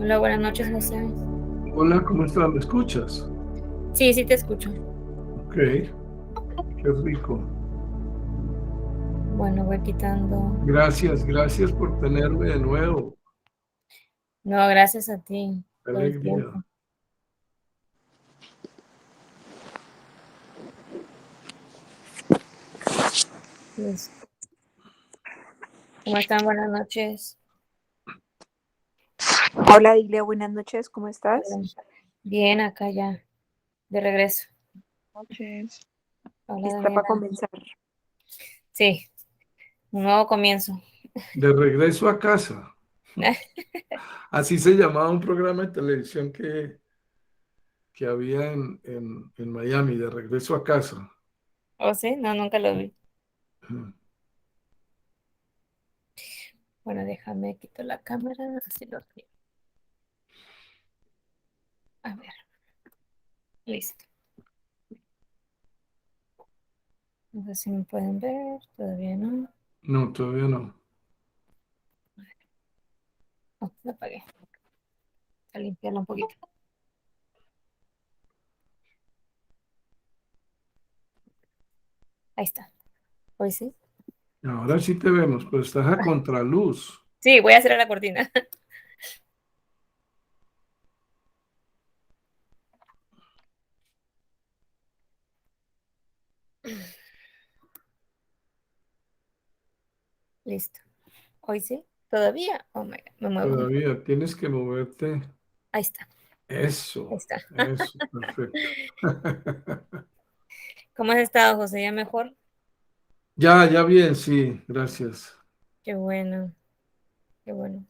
Hola, buenas noches, José. Hola, ¿cómo estás? ¿Me escuchas? Sí, sí te escucho. Ok, qué rico. Bueno, voy quitando. Gracias por tenerme de nuevo. No, gracias a ti Qué todo el alegría. tiempo. Listo. ¿Cómo están? Buenas noches. Hola, Dilia, buenas noches, ¿cómo estás? Hola. Bien, acá ya, de regreso. Noches. Hola, Lista para Daniela. comenzar. Sí, un nuevo comienzo. De regreso a casa. Así se llamaba un programa de televisión que había en Miami, de regreso a casa. ¿Oh, sí? No, nunca lo vi. Ujú. Bueno, déjame quitar la cámara, así lo veo. A ver, listo. No sé si me pueden ver, todavía no. No, todavía no. Oh, la apagué. A limpiarla un poquito. Ahí está. Hoy sí. Ahora sí te vemos, pero estás a contraluz. Sí, voy a cerrar la cortina. Listo. Hoy sí. ¿Todavía? Oh my God, me muevo. Todavía tienes que moverte. Ahí está, ahí Eso, está. eso, perfecto. ¿Cómo has estado, José? ¿Ya mejor? Ya bien, sí, gracias. Qué bueno, qué bueno.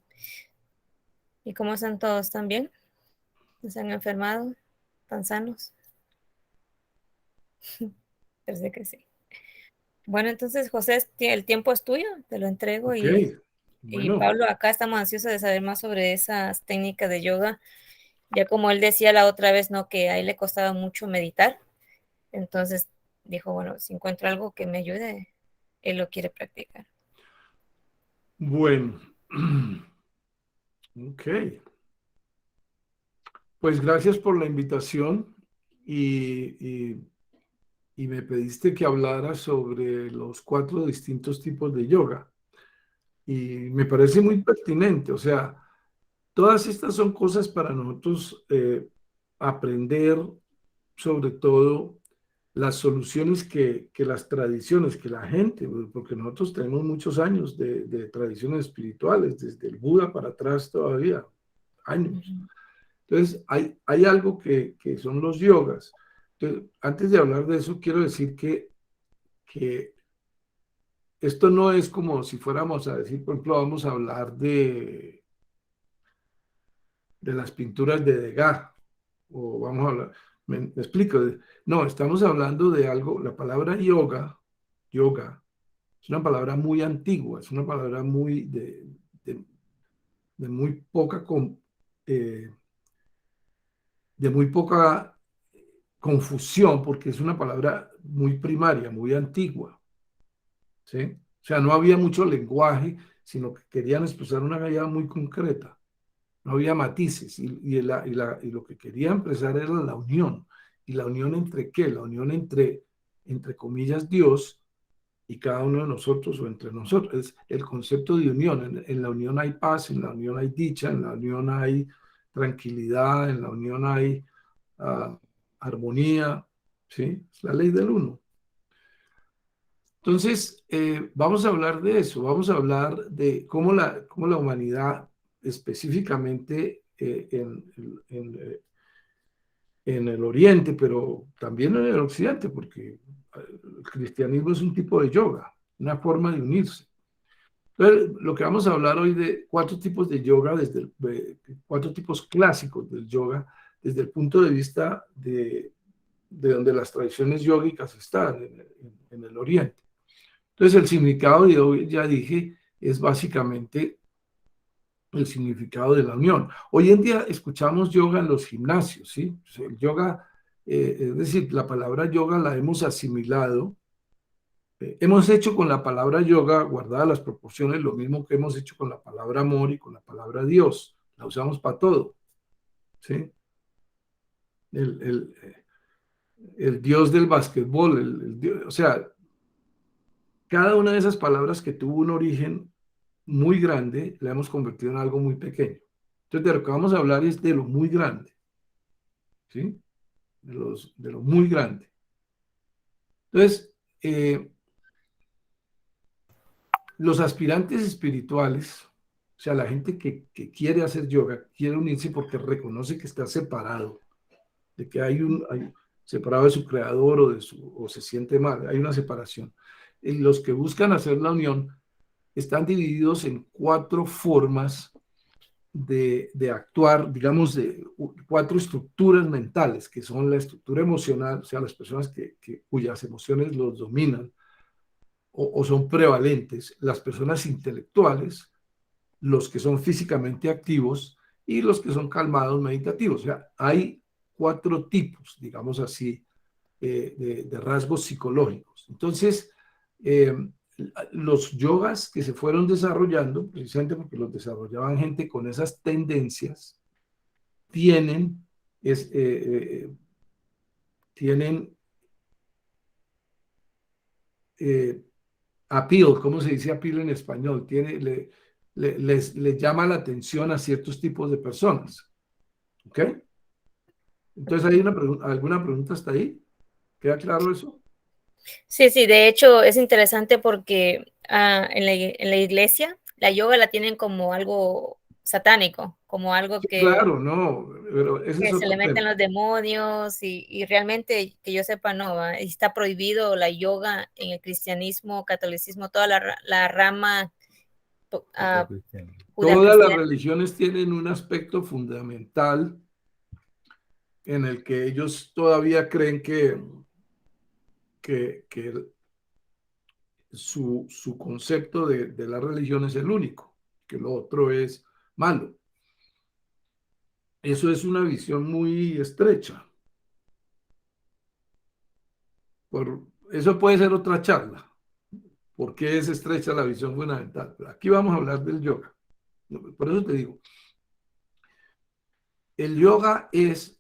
¿Y cómo están todos? ¿Están bien? ¿No se han enfermado? ¿Están sanos? Parece que sí. Bueno, entonces, José, el tiempo es tuyo, te lo entrego Ok, y bueno. Pablo, acá estamos ansiosos de saber más sobre esas técnicas de yoga. Ya como él decía la otra vez, ¿no? Que a él le costaba mucho meditar. Entonces dijo, bueno, si encuentro algo que me ayude, él lo quiere practicar. Bueno, ok. Pues gracias por la invitación y, y me pediste que hablara sobre los 4 distintos tipos de yoga. Y me parece muy pertinente, o sea, todas estas son cosas para nosotros aprender, sobre todo las soluciones que las tradiciones, que la gente, porque nosotros tenemos muchos años de tradiciones espirituales, desde el Buda para atrás todavía, años. Ujú. Entonces, hay algo que son los yogas. Entonces, antes de hablar de eso, quiero decir que esto no es como si fuéramos a decir, por ejemplo, vamos a hablar de las pinturas de Degas, o vamos a hablar, me explico, no, estamos hablando de algo, la palabra yoga, es una palabra muy antigua, es una palabra muy de, de muy poca, eh, de muy poca confusión, porque es una palabra muy primaria, muy antigua, ¿sí? O sea, no había mucho lenguaje, sino que querían expresar una idea muy concreta. No había matices y lo que quería expresar era la unión. ¿Y la unión entre qué? La unión entre comillas, Dios y cada uno de nosotros o entre nosotros. Es el concepto de unión. En la unión hay paz, en la unión hay dicha, en la unión hay tranquilidad, en la unión hay armonía, ¿sí? Es la ley del uno. Entonces, vamos a hablar de eso, vamos a hablar de cómo la humanidad específicamente en el Oriente, pero también en el Occidente, porque el cristianismo es un tipo de yoga, una forma de unirse. Entonces, lo que vamos a hablar hoy de 4 tipos de yoga, 4 tipos clásicos del yoga, desde el punto de vista de donde las tradiciones yógicas están, en el Oriente. Entonces, el significado de hoy, ya dije, es básicamente el significado de la unión. Hoy en día escuchamos yoga en los gimnasios, ¿sí? Pues el yoga, es decir, la palabra yoga la hemos asimilado, hemos hecho con la palabra yoga, guardadas las proporciones, lo mismo que hemos hecho con la palabra amor y con la palabra Dios, la usamos para todo, ¿sí? El, el dios del básquetbol, o sea, cada una de esas palabras que tuvo un origen muy grande, la hemos convertido en algo muy pequeño. Entonces, de lo que vamos a hablar es de lo muy grande, ¿sí? De lo muy grande. Entonces, los aspirantes espirituales, o sea, la gente que quiere hacer yoga, quiere unirse porque reconoce que está separado, de que hay separado de su creador o se siente mal, hay una separación. Y los que buscan hacer la unión están divididos en cuatro formas de actuar, digamos, de cuatro estructuras mentales, que son la estructura emocional, o sea, las personas cuyas emociones los dominan o son prevalentes, las personas intelectuales, los que son físicamente activos y los que son calmados meditativos. O sea, hay cuatro tipos, digamos así, de rasgos psicológicos. Entonces, eh, los yogas que se fueron desarrollando, precisamente porque los desarrollaban gente con esas tendencias, tienen, es, tienen eh, appeal, ¿cómo se dice appeal en español? Les llama la atención a ciertos tipos de personas. ¿Ok? Entonces, ¿hay alguna pregunta hasta ahí? ¿Queda claro eso? Sí, sí, de hecho es interesante porque en la iglesia la yoga la tienen como algo satánico, como algo Sí, claro, no, pero ese es que se le otro meten tema. los demonios y realmente que yo sepa no, ¿va? Está prohibido la yoga en el cristianismo, catolicismo, toda la rama uh, Todas las judeocristiana. religiones tienen un aspecto fundamental en el que ellos todavía creen que su concepto de la religión es el único, que lo otro es malo. Eso es una visión muy estrecha. Eso puede ser otra charla. ¿Por qué es estrecha la visión fundamental? Pero aquí vamos a hablar del yoga. Por eso te digo, el yoga es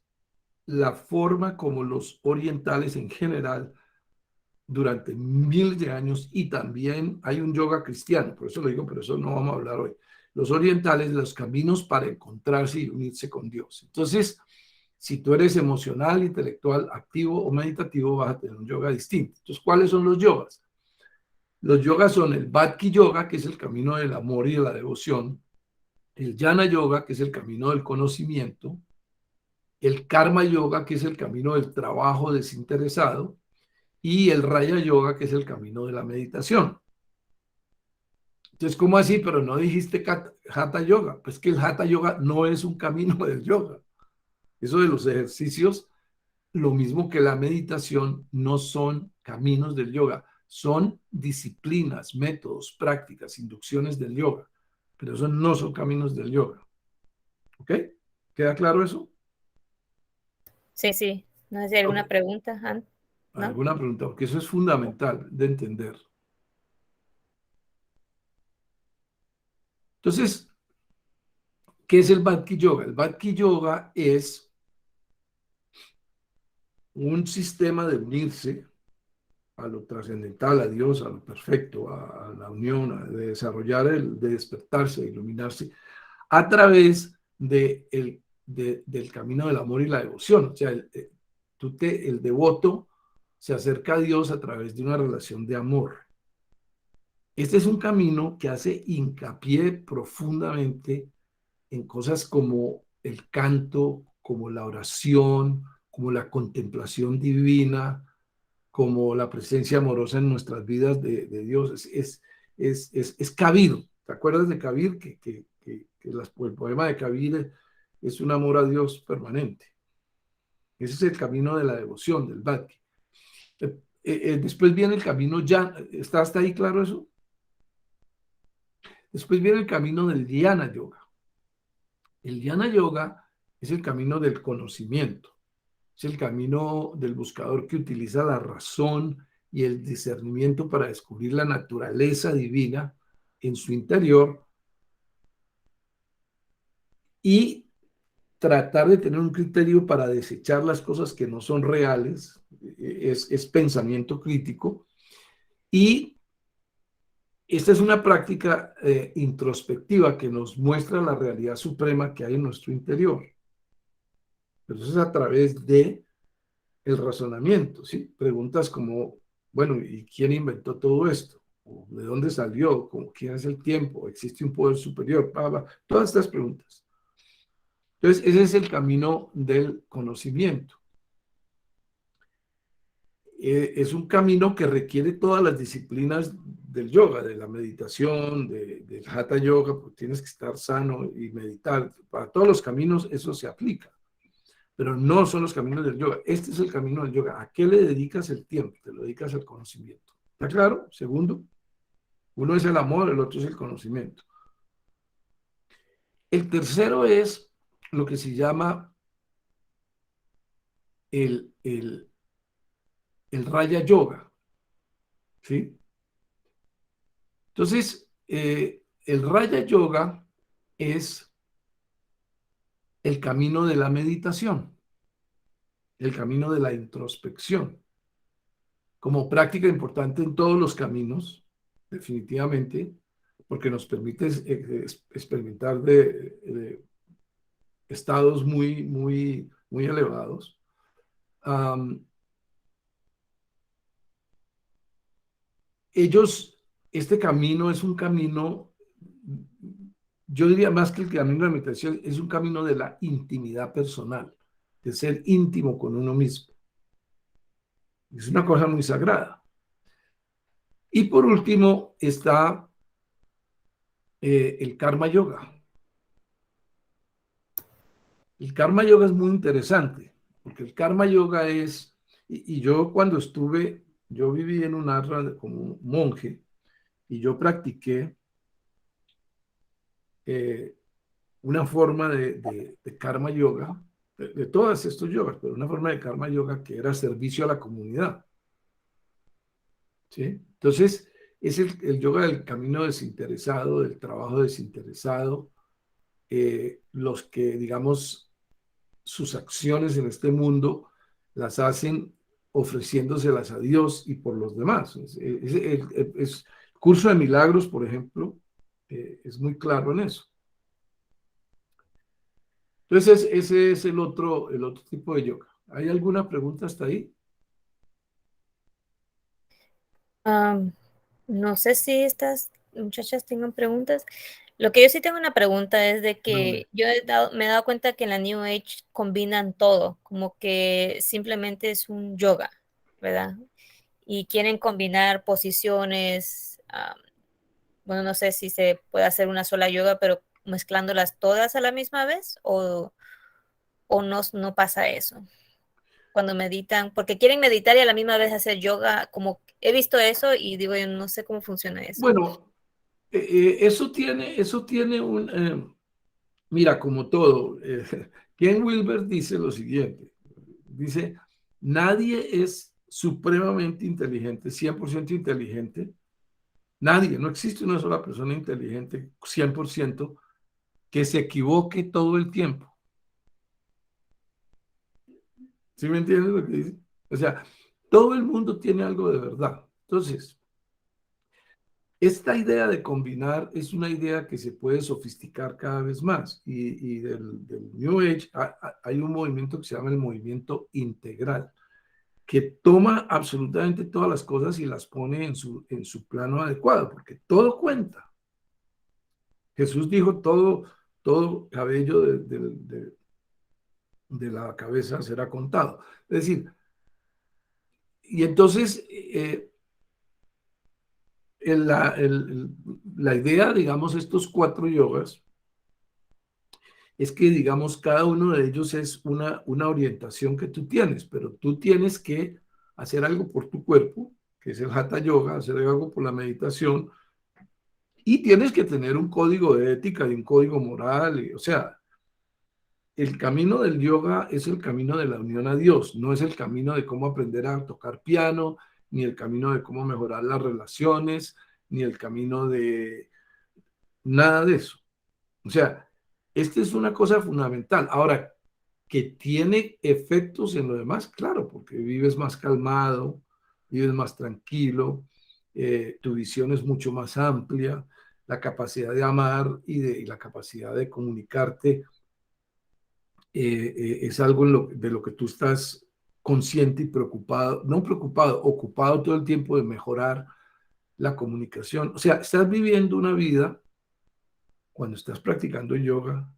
la forma como los orientales en general durante miles de años, y también hay un yoga cristiano, por eso lo digo, pero eso no vamos a hablar hoy. Los orientales, los caminos para encontrarse y unirse con Dios. Entonces, si tú eres emocional, intelectual, activo o meditativo, vas a tener un yoga distinto. Entonces, ¿cuáles son los yogas? Los yogas son el Bhakti Yoga, que es el camino del amor y de la devoción, el Jnana Yoga, que es el camino del conocimiento, el Karma Yoga, que es el camino del trabajo desinteresado, y el Raya Yoga, que es el camino de la meditación. Entonces, ¿cómo así? Pero no dijiste Hatha Yoga. Pues que el Hatha Yoga no es un camino del yoga. Eso de los ejercicios, lo mismo que la meditación, no son caminos del yoga. Son disciplinas, métodos, prácticas, inducciones del yoga. Pero eso no son caminos del yoga. ¿Ok? ¿Queda claro eso? Sí, sí. No sé si hay Ok. alguna pregunta, ¿no? ¿Alguna pregunta? Porque eso es fundamental de entender. Entonces, ¿qué es el Bhakti Yoga? El Bhakti Yoga es un sistema de unirse a lo trascendental, a Dios, a lo perfecto, a la unión, de desarrollar, de despertarse, de iluminarse, a través del camino del amor y la devoción. O sea, el devoto se acerca a Dios a través de una relación de amor. Este es un camino que hace hincapié profundamente en cosas como el canto, como la oración, como la contemplación divina, como la presencia amorosa en nuestras vidas de Dios. Es Kabir. ¿Te acuerdas de Kabir? El poema de Kabir es un amor a Dios permanente. Ese es el camino de la devoción, del Bhakti. Después viene el camino ya. ¿Está hasta ahí claro eso? Después viene el camino del Dhyana Yoga. El Dhyana Yoga es el camino del conocimiento. Es el camino del buscador que utiliza la razón y el discernimiento para descubrir la naturaleza divina en su interior y tratar de tener un criterio para desechar las cosas que no son reales, es pensamiento crítico. Y esta es una práctica introspectiva que nos muestra la realidad suprema que hay en nuestro interior. Pero eso es a través de el razonamiento, ¿sí? Preguntas como, bueno, ¿y quién inventó todo esto? ¿O ¿de dónde salió? ¿Quién es el tiempo? ¿Existe un poder superior? Todas estas preguntas. Entonces, ese es el camino del conocimiento. Es un camino que requiere todas las disciplinas del yoga, de la meditación, del hatha yoga, porque tienes que estar sano y meditar. Para todos los caminos eso se aplica, pero no son los caminos del yoga. Este es el camino del yoga. ¿A qué le dedicas el tiempo? Te lo dedicas al conocimiento. ¿Está claro? Segundo, uno es el amor, el otro es el conocimiento. El tercero es lo que se llama el Raya Yoga, ¿sí? Entonces, el Raya Yoga es el camino de la meditación, el camino de la introspección, como práctica importante en todos los caminos, definitivamente, porque nos permite experimentar de estados muy, muy, muy elevados. Este camino es un camino, yo diría más que el camino de la meditación, es un camino de la intimidad personal, de ser íntimo con uno mismo. Es una cosa muy sagrada. Y por último está el Karma Yoga. El Karma Yoga es muy interesante, porque el Karma Yoga es, y yo cuando yo viví en un ashram como monje, y yo practiqué una forma de karma yoga, de todas estos yogas, pero una forma de karma yoga que era servicio a la comunidad. ¿Sí? Entonces, es el yoga del camino desinteresado, del trabajo desinteresado, los que, digamos, sus acciones en este mundo las hacen ofreciéndoselas a Dios y por los demás. El curso de milagros, por ejemplo, es muy claro en eso. Entonces, ese es el otro tipo de yoga. ¿Hay alguna pregunta hasta ahí? No sé si estas muchachas tengan preguntas. Lo que yo sí tengo una pregunta es de A ver. que me he dado cuenta que en la New Age combinan todo, como que simplemente es un yoga, ¿verdad? Y quieren combinar posiciones, bueno, no sé si se puede hacer una sola yoga, pero mezclándolas todas a la misma vez o no pasa eso cuando meditan, porque quieren meditar y a la misma vez hacer yoga, como he visto eso y digo, yo no sé cómo funciona eso. Bueno, eso tiene mira, como todo, Ken Wilber dice lo siguiente, dice, nadie es supremamente inteligente, 100% inteligente, nadie, no existe una sola persona inteligente, 100%, que se equivoque todo el tiempo. ¿Sí me entiendes lo que dice? O sea, todo el mundo tiene algo de verdad. Entonces, esta idea de combinar es una idea que se puede sofisticar cada vez más. Y del New Age hay un movimiento que se llama el movimiento integral, que toma absolutamente todas las cosas y las pone en su plano adecuado, porque todo cuenta. Jesús dijo, todo cabello de la cabeza será contado. Es decir, y entonces la idea, digamos, estos 4 yogas, es que, digamos, cada uno de ellos es una orientación que tú tienes, pero tú tienes que hacer algo por tu cuerpo, que es el Hatha Yoga, hacer algo por la meditación, y tienes que tener un código de ética y un código moral, o sea, el camino del yoga es el camino de la unión a Dios, no es el camino de cómo aprender a tocar piano, ni el camino de cómo mejorar las relaciones, ni el camino de nada de eso. O sea, Esta es una cosa fundamental. Ahora, que tiene efectos en lo demás, claro, porque vives más calmado, vives más tranquilo, tu visión es mucho más amplia, la capacidad de amar y la capacidad de comunicarte es algo de lo que tú estás consciente y preocupado, no preocupado, ocupado todo el tiempo de mejorar la comunicación. O sea, estás viviendo una vida cuando estás practicando yoga,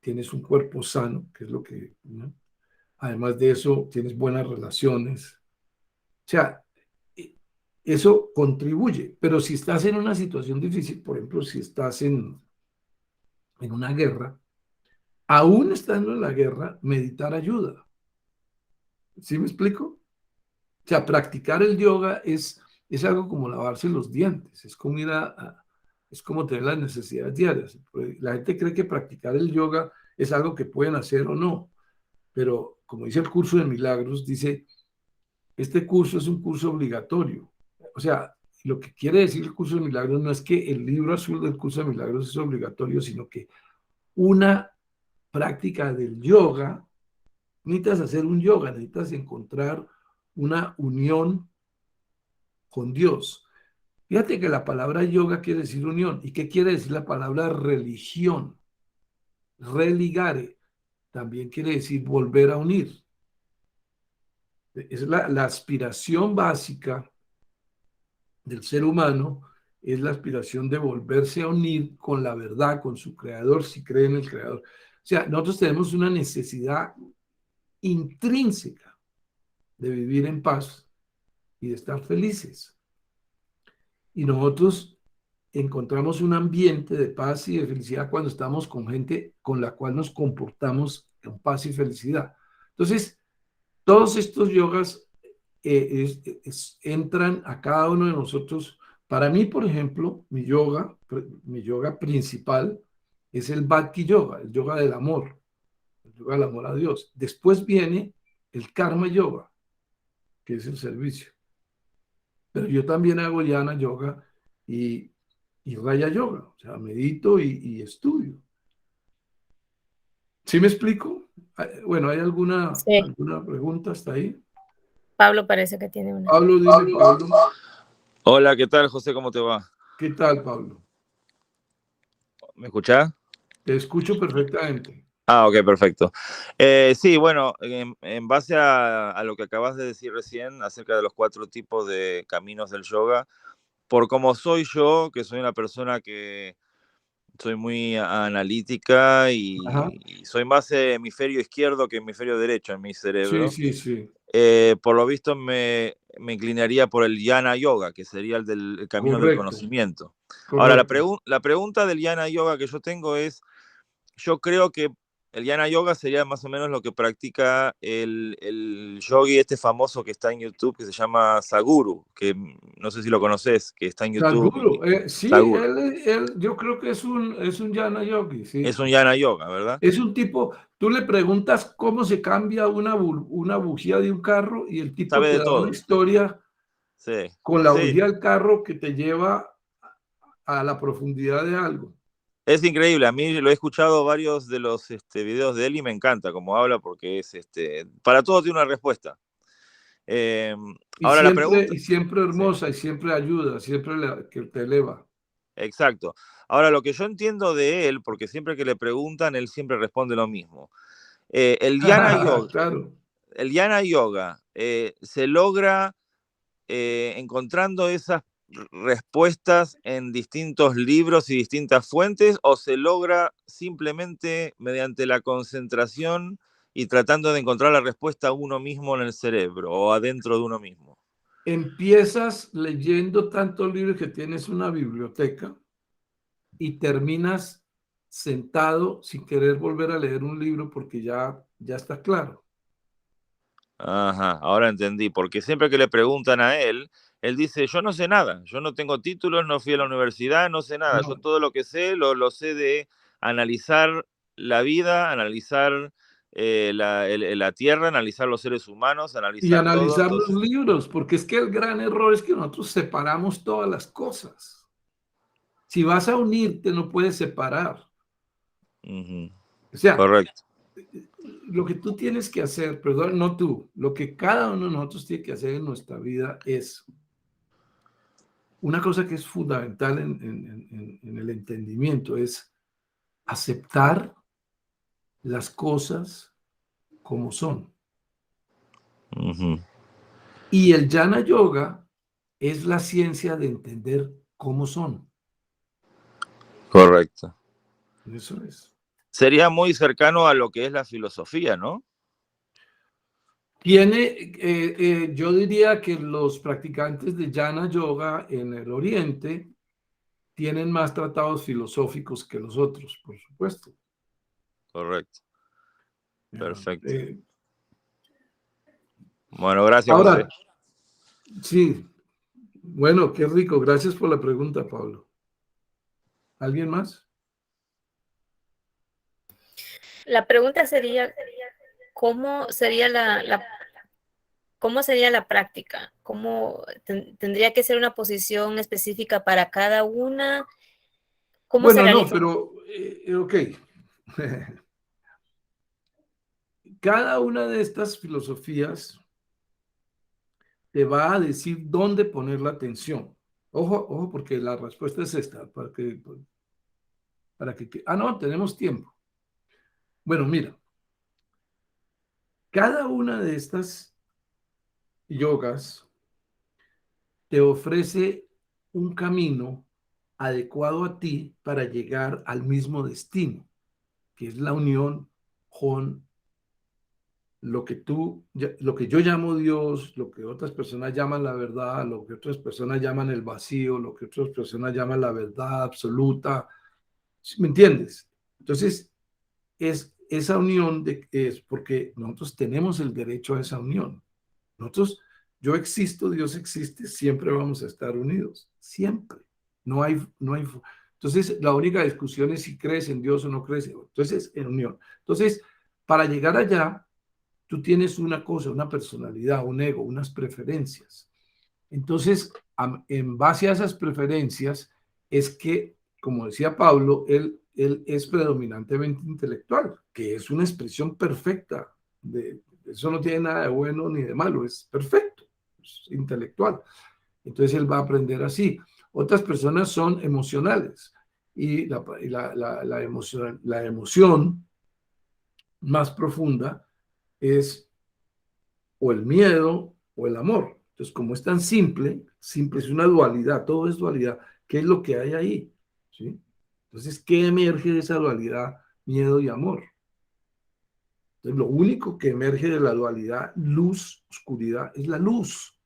tienes un cuerpo sano, que es lo que, ¿no? Además de eso, tienes buenas relaciones. O sea, eso contribuye. Pero si estás en una situación difícil, por ejemplo, si estás en una guerra, aún estando en la guerra, meditar ayuda. ¿Sí me explico? O sea, practicar el yoga es algo como lavarse los dientes, es como es como tener las necesidades diarias. La gente cree que practicar el yoga es algo que pueden hacer o no, pero como dice el curso de milagros, dice, este curso es un curso obligatorio. O sea, lo que quiere decir el curso de milagros no es que el libro azul del curso de milagros es obligatorio, sino que una práctica del yoga, necesitas hacer un yoga, necesitas encontrar una unión con Dios. Fíjate que la palabra yoga quiere decir unión. ¿Y qué quiere decir la palabra religión? Religare también quiere decir volver a unir. Es la aspiración básica del ser humano, es la aspiración de volverse a unir con la verdad, con su creador, si cree en el creador. O sea, nosotros tenemos una necesidad intrínseca de vivir en paz y de estar felices. Y nosotros encontramos un ambiente de paz y de felicidad cuando estamos con gente con la cual nos comportamos en paz y felicidad. Entonces, todos estos yogas entran a cada uno de nosotros. Para mí, por ejemplo, mi yoga principal es el Bhakti Yoga, el yoga del amor, el yoga del amor a Dios. Después viene el Karma Yoga, que es el servicio. Pero yo también hago Jnana Yoga y, y Raya Yoga, o sea, medito y estudio. ¿Sí me explico? Bueno, ¿hay Sí, alguna pregunta hasta ahí? Pablo parece que tiene una. Pablo, dime, Pablo. Hola, ¿qué tal, José? ¿Cómo te va? ¿Qué tal, Pablo? ¿Me escuchás? Te escucho perfectamente. Ah, ok, perfecto. Sí, bueno, en base a lo que acabas de decir recién acerca de los 4 tipos de caminos del yoga, por como soy yo, que soy una persona que soy muy analítica Ajá. y soy más hemisferio izquierdo que hemisferio derecho en mi Sí, cerebro, sí, sí. por lo visto me inclinaría por el Jnana Yoga, que sería el camino del Correcto, conocimiento. Ahora, correcto. la pregunta del Jnana Yoga que yo tengo es, yo creo que el Jnana Yoga sería más o menos lo que practica el yogi este famoso que está en YouTube, que se llama Sadhguru, que no sé si lo conoces, que está en YouTube. Sadhguru, sí, Sadhguru. yo creo que es un Jnana Yogi, Es sí. un Jnana Yoga, ¿verdad? Es un tipo, tú le preguntas cómo se cambia una bujía de un carro y el tipo Sabe te de da una todo. historia Sí, con la sí. bujía del carro que te lleva a la profundidad de algo. Es increíble. A mí lo he escuchado varios de los videos de él y me encanta cómo habla porque es para todo tiene una respuesta. Eh, ahora la pregunta. Y siempre Sí. hermosa, y siempre ayuda, siempre que te eleva. Exacto. Ahora, lo que yo entiendo de él, porque siempre que le preguntan, él siempre responde lo mismo. El Jnana Yoga, Claro. se logra encontrando esas respuestas en distintos libros y distintas fuentes, o se logra simplemente mediante la concentración y tratando de encontrar la respuesta a uno mismo en el cerebro o adentro de uno mismo. Empiezas leyendo tantos libros que tienes una biblioteca y terminas sentado sin querer volver a leer un libro porque ya está claro. Ajá, ahora entendí, porque siempre que le preguntan a él dice, yo no sé nada, yo no tengo títulos, no fui a la universidad, no sé nada, yo No. todo lo que sé lo sé de analizar la vida, analizar la tierra, analizar los seres humanos, Y analizar todo, analizar los entonces, libros, porque es que el gran error es que nosotros separamos todas las cosas. Si vas a unirte, no puedes separar. Ujú. O sea, Correcto. lo que tú tienes que hacer, perdón, no tú, lo que cada uno de nosotros tiene que hacer en nuestra vida es una cosa que es fundamental en el entendimiento, es aceptar las cosas como son. Ujú. Y el Jnana Yoga es la ciencia de entender cómo son. Correcto. Eso es. Sería muy cercano a lo que es la filosofía, ¿no? Yo diría que los practicantes de Jnana Yoga en el Oriente tienen más tratados filosóficos que los otros, por supuesto. Correcto. Perfecto. Eh, Bueno, gracias, José. Ahora, sí, bueno, qué rico. Gracias por la pregunta, Pablo. ¿Alguien más? La pregunta sería, ¿cómo sería ¿cómo sería la práctica? ¿Cómo tendría que ser una posición específica para cada una? ¿Cómo se Bueno, no, realiza? pero, ok. Cada una de estas filosofías te va a decir dónde poner la atención. Ojo, ojo, porque la respuesta es esta, no, tenemos tiempo. Bueno, mira, cada una de estas yogas te ofrece un camino adecuado a ti para llegar al mismo destino, que es la unión con lo que yo llamo Dios, lo que otras personas llaman la verdad, lo que otras personas llaman el vacío, lo que otras personas llaman la verdad absoluta. ¿Sí? ¿Me entiendes? Entonces, es esa unión es porque nosotros tenemos el derecho a esa unión. Nosotros, yo existo, Dios existe, siempre vamos a estar unidos, siempre. No hay. Entonces, la única discusión es si crees en Dios o no crees. Entonces, en unión. Entonces, para llegar allá, tú tienes una cosa, una personalidad, un ego, unas preferencias. Entonces, en base a esas preferencias, es que, como decía Pablo, él es predominantemente intelectual, que es una expresión perfecta. Eso no tiene nada de bueno ni de malo, es perfecto, es intelectual. Entonces, él va a aprender así. Otras personas son emocionales y la emoción más profunda es o el miedo o el amor. Entonces, como es tan simple, simple es una dualidad, todo es dualidad. ¿Qué es lo que hay ahí? ¿Sí? Entonces, ¿qué emerge de esa dualidad? Miedo y amor. Entonces, lo único que emerge de la dualidad, luz, oscuridad, es la luz.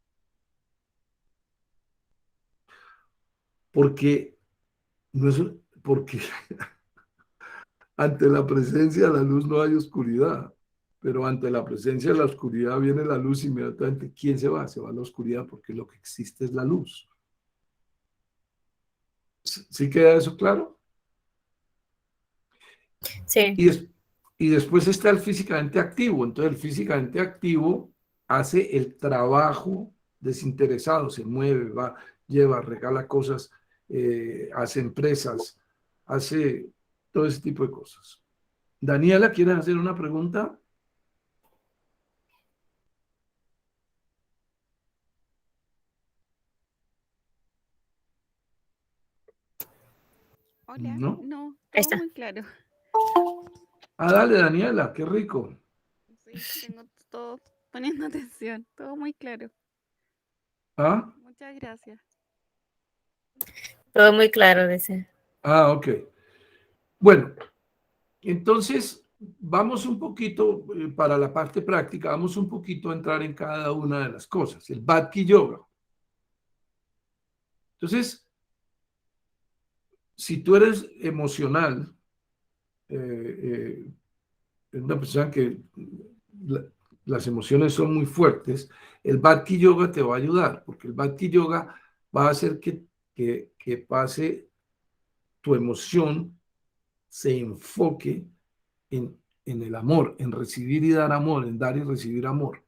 Porque, no es, porque ante la presencia de la luz no hay oscuridad. Pero ante la presencia de la oscuridad viene la luz inmediatamente. ¿Quién se va? Se va a la oscuridad porque lo que existe es la luz. ¿Sí queda eso claro? Sí, Y, des- y después está el físicamente activo. Entonces el físicamente activo hace el trabajo desinteresado, se mueve, va, lleva, regala cosas, hace empresas, hace todo ese tipo de cosas. Daniela, ¿quieres hacer una pregunta? Hola, ¿No? no, ahí todo está. muy claro. Ah, dale, Daniela, qué rico. Sí, tengo todo poniendo atención, todo muy claro. Ah, Muchas gracias. Todo muy claro, dice. ok. Bueno, entonces, vamos un poquito, para la parte práctica, vamos un poquito a entrar en cada una de las cosas. El Bhakti Yoga. Entonces, si tú eres emocional, es una persona que la, las emociones son muy fuertes, el Bhakti Yoga te va a ayudar, porque el Bhakti Yoga va a hacer que pase tu emoción, se enfoque en el amor, en recibir y dar amor, en dar y recibir amor.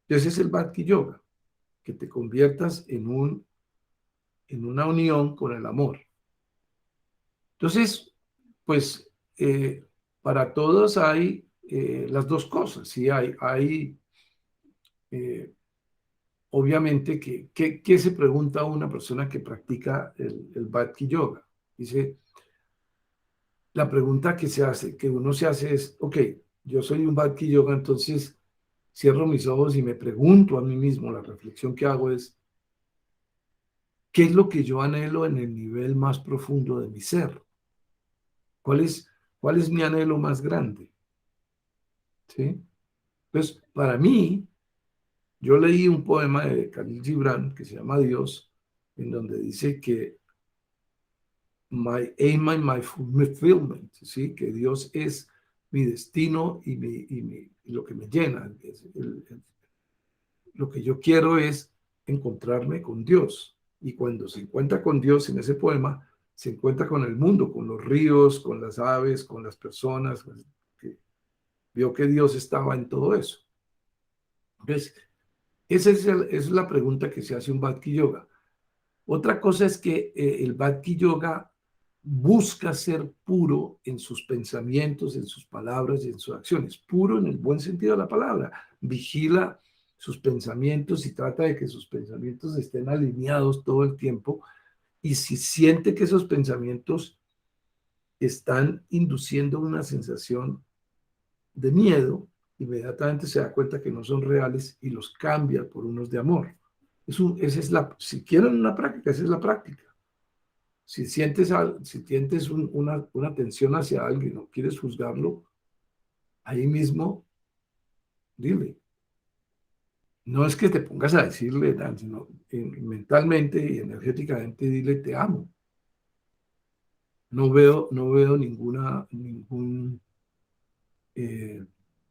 Ese es el Bhakti Yoga, que te conviertas en una unión con el amor. Entonces, pues para todos hay las dos cosas. Sí, hay obviamente, ¿qué se pregunta a una persona que practica el Bhakti Yoga? Dice, la pregunta que se hace, que uno se hace es, ok, yo soy un Bhakti Yoga, entonces cierro mis ojos y me pregunto a mí mismo, la reflexión que hago es, ¿qué es lo que yo anhelo en el nivel más profundo de mi ser? ¿Cuál es mi anhelo más grande? ¿Sí? Entonces, para mí, yo leí un poema de Khalil Gibran que se llama Dios, en donde dice que my aim and my fulfillment, ¿sí? Que Dios es mi destino y lo que me llena. Lo que yo quiero es encontrarme con Dios. Y cuando se encuentra con Dios en ese poema, se encuentra con el mundo, con los ríos, con las aves, con las personas. Que vio que Dios estaba en todo eso. Entonces, esa es la pregunta que se hace un Bhakti Yoga. Otra cosa es que el Bhakti Yoga busca ser puro en sus pensamientos, en sus palabras y en sus acciones. Puro en el buen sentido de la palabra. Vigila sus pensamientos y trata de que sus pensamientos estén alineados todo el tiempo. Y si siente que esos pensamientos están induciendo una sensación de miedo, inmediatamente se da cuenta que no son reales y los cambia por unos de amor. Esa es si quieren una práctica, esa es la práctica. Si sientes una tensión hacia alguien o quieres juzgarlo, ahí mismo, dile. No es que te pongas a decirle, sino mentalmente y energéticamente dile, te amo. No veo ningún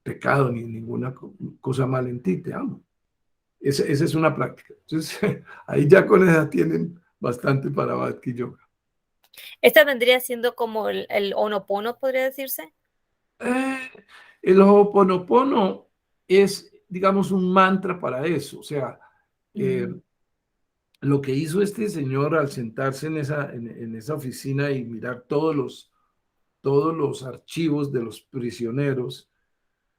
pecado ni ninguna cosa mal en ti, te amo. Esa es una práctica. Entonces, ahí ya con esa tienen bastante para Bhakti Yoga. Esta vendría siendo como el Ho'oponopono, podría decirse. El Ho'oponopono es, digamos, un mantra para eso. O sea, lo que hizo este señor al sentarse en esa oficina y mirar todos los archivos de los prisioneros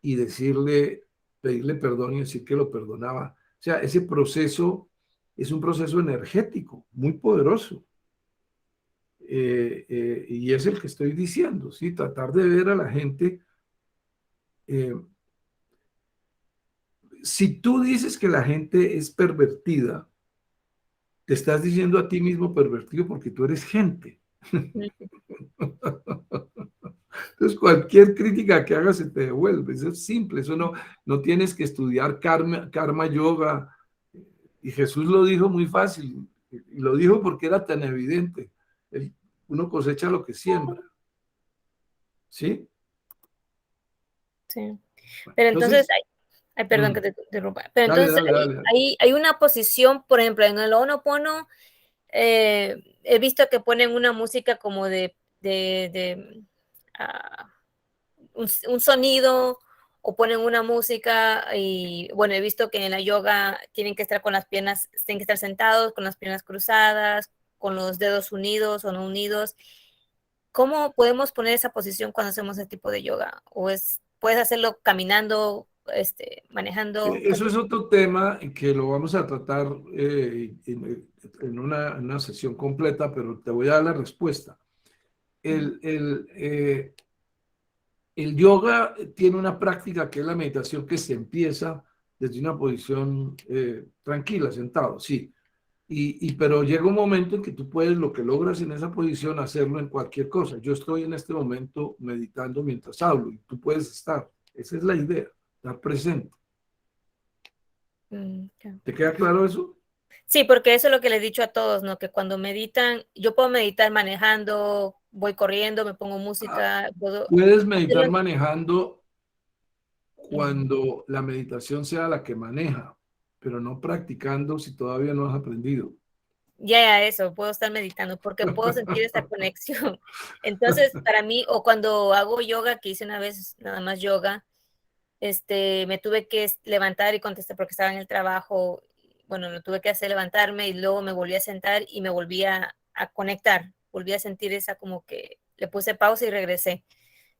y pedirle perdón y decir que lo perdonaba. O sea, ese proceso es un proceso energético muy poderoso. Y es el que estoy diciendo, ¿sí? Tratar de ver a la gente. Si tú dices que la gente es pervertida, te estás diciendo a ti mismo pervertido porque tú eres gente. Entonces, cualquier crítica que hagas se te devuelve. Eso es simple, eso no tienes que estudiar karma yoga. Y Jesús lo dijo muy fácil, y lo dijo porque era tan evidente. Uno cosecha lo que siembra. ¿Sí? Sí. Pero entonces, perdón que te interrumpa. Pero entonces dale. hay una posición, por ejemplo, en el Ho'oponopono, he visto que ponen una música como de un sonido o ponen una música y bueno, he visto que en la yoga tienen que estar con las piernas, tienen que estar sentados con las piernas cruzadas, con los dedos unidos o no unidos. ¿Cómo podemos poner esa posición cuando hacemos ese tipo de yoga? ¿O puedes hacerlo caminando, manejando? Eso es otro tema que lo vamos a tratar en una sesión completa, pero te voy a dar la respuesta. El yoga tiene una práctica que es la meditación que se empieza desde una posición tranquila, sentado, sí. Pero llega un momento en que tú puedes, lo que logras en esa posición, hacerlo en cualquier cosa. Yo estoy en este momento meditando mientras hablo y tú puedes estar. Esa es la idea, estar presente. ¿Te queda claro eso? Sí, porque eso es lo que le he dicho a todos, ¿no? Que cuando meditan, yo puedo meditar manejando, voy corriendo, me pongo música, puedo Puedes meditar hacerlo. manejando cuando la meditación sea la que maneja, pero no practicando si todavía no has aprendido. Ya, eso, puedo estar meditando porque puedo sentir esa conexión. Entonces, para mí, o cuando hago yoga, que hice una vez nada más yoga, me tuve que levantar y contestar porque estaba en el trabajo. Bueno, lo tuve que hacer levantarme y luego me volví a sentar y me volví a conectar. Volví a sentir esa como que le puse pausa y regresé.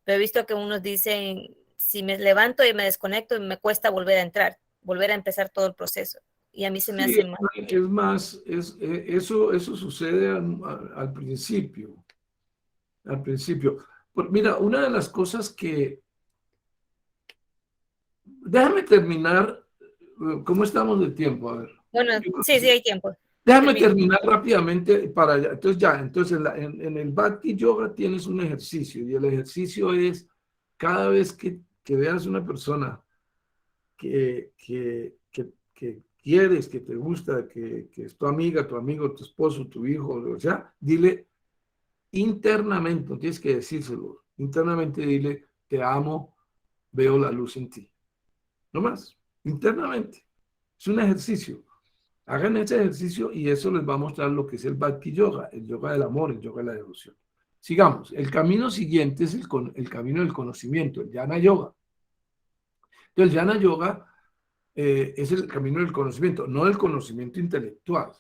Pero he visto que unos dicen, si me levanto y me desconecto, me cuesta volver a entrar, volver a empezar todo el proceso. Y a mí se me Sí, hace mal. es más, eso sucede al principio. Al principio. Mira, una de las cosas que... Déjame terminar. ¿Cómo estamos de tiempo? A ver. Bueno, Yo creo que sí, sí sí. hay tiempo. Déjame Termino. terminar rápidamente para allá. Entonces en el Bhakti Yoga tienes un ejercicio y el ejercicio es cada vez que veas una persona que quieres, que te gusta, que es tu amiga, tu amigo, tu esposo, tu hijo, o sea, dile internamente, no tienes que decírselo, internamente dile, te amo, veo la luz en ti. No más, internamente. Es un ejercicio. Hagan ese ejercicio y eso les va a mostrar lo que es el Bhakti Yoga, el yoga del amor, el yoga de la devoción. Sigamos. El camino siguiente es el camino del conocimiento, el Jnana Yoga. Entonces, el Jnana Yoga es el camino del conocimiento, no del conocimiento intelectual,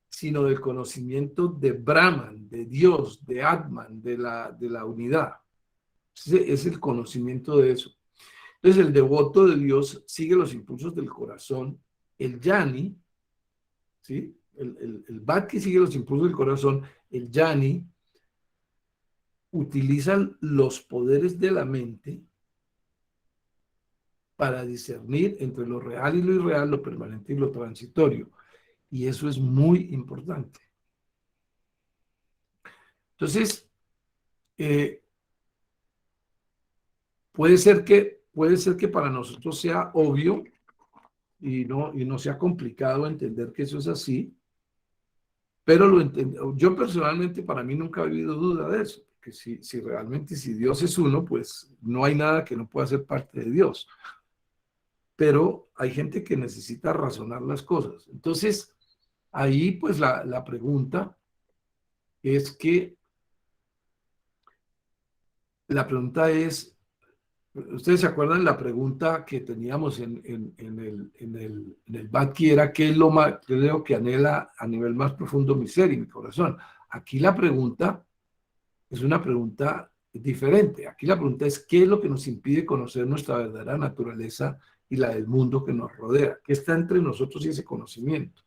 sino del conocimiento de Brahman, de Dios, de Atman, de la unidad. Ese es el conocimiento de eso. Entonces, el devoto de Dios sigue los impulsos del corazón. El Jnani, ¿sí? El Bhakti sigue los impulsos del corazón. El Jnani utiliza los poderes de la mente para discernir entre lo real y lo irreal, lo permanente y lo transitorio. Y eso es muy importante. Entonces, puede ser que para nosotros sea obvio y no sea complicado entender que eso es así, pero yo personalmente para mí nunca he habido duda de eso, porque si realmente si Dios es uno, pues no hay nada que no pueda ser parte de Dios. Pero hay gente que necesita razonar las cosas. Entonces, ahí pues la pregunta es que, la pregunta es, ¿ustedes se acuerdan la pregunta que teníamos en el Bhakti? Era ¿qué es lo más, creo que anhela a nivel más profundo mi ser y mi corazón? Aquí la pregunta es una pregunta diferente. Aquí la pregunta es ¿qué es lo que nos impide conocer nuestra verdadera naturaleza y la del mundo que nos rodea? ¿Qué está entre nosotros y ese conocimiento?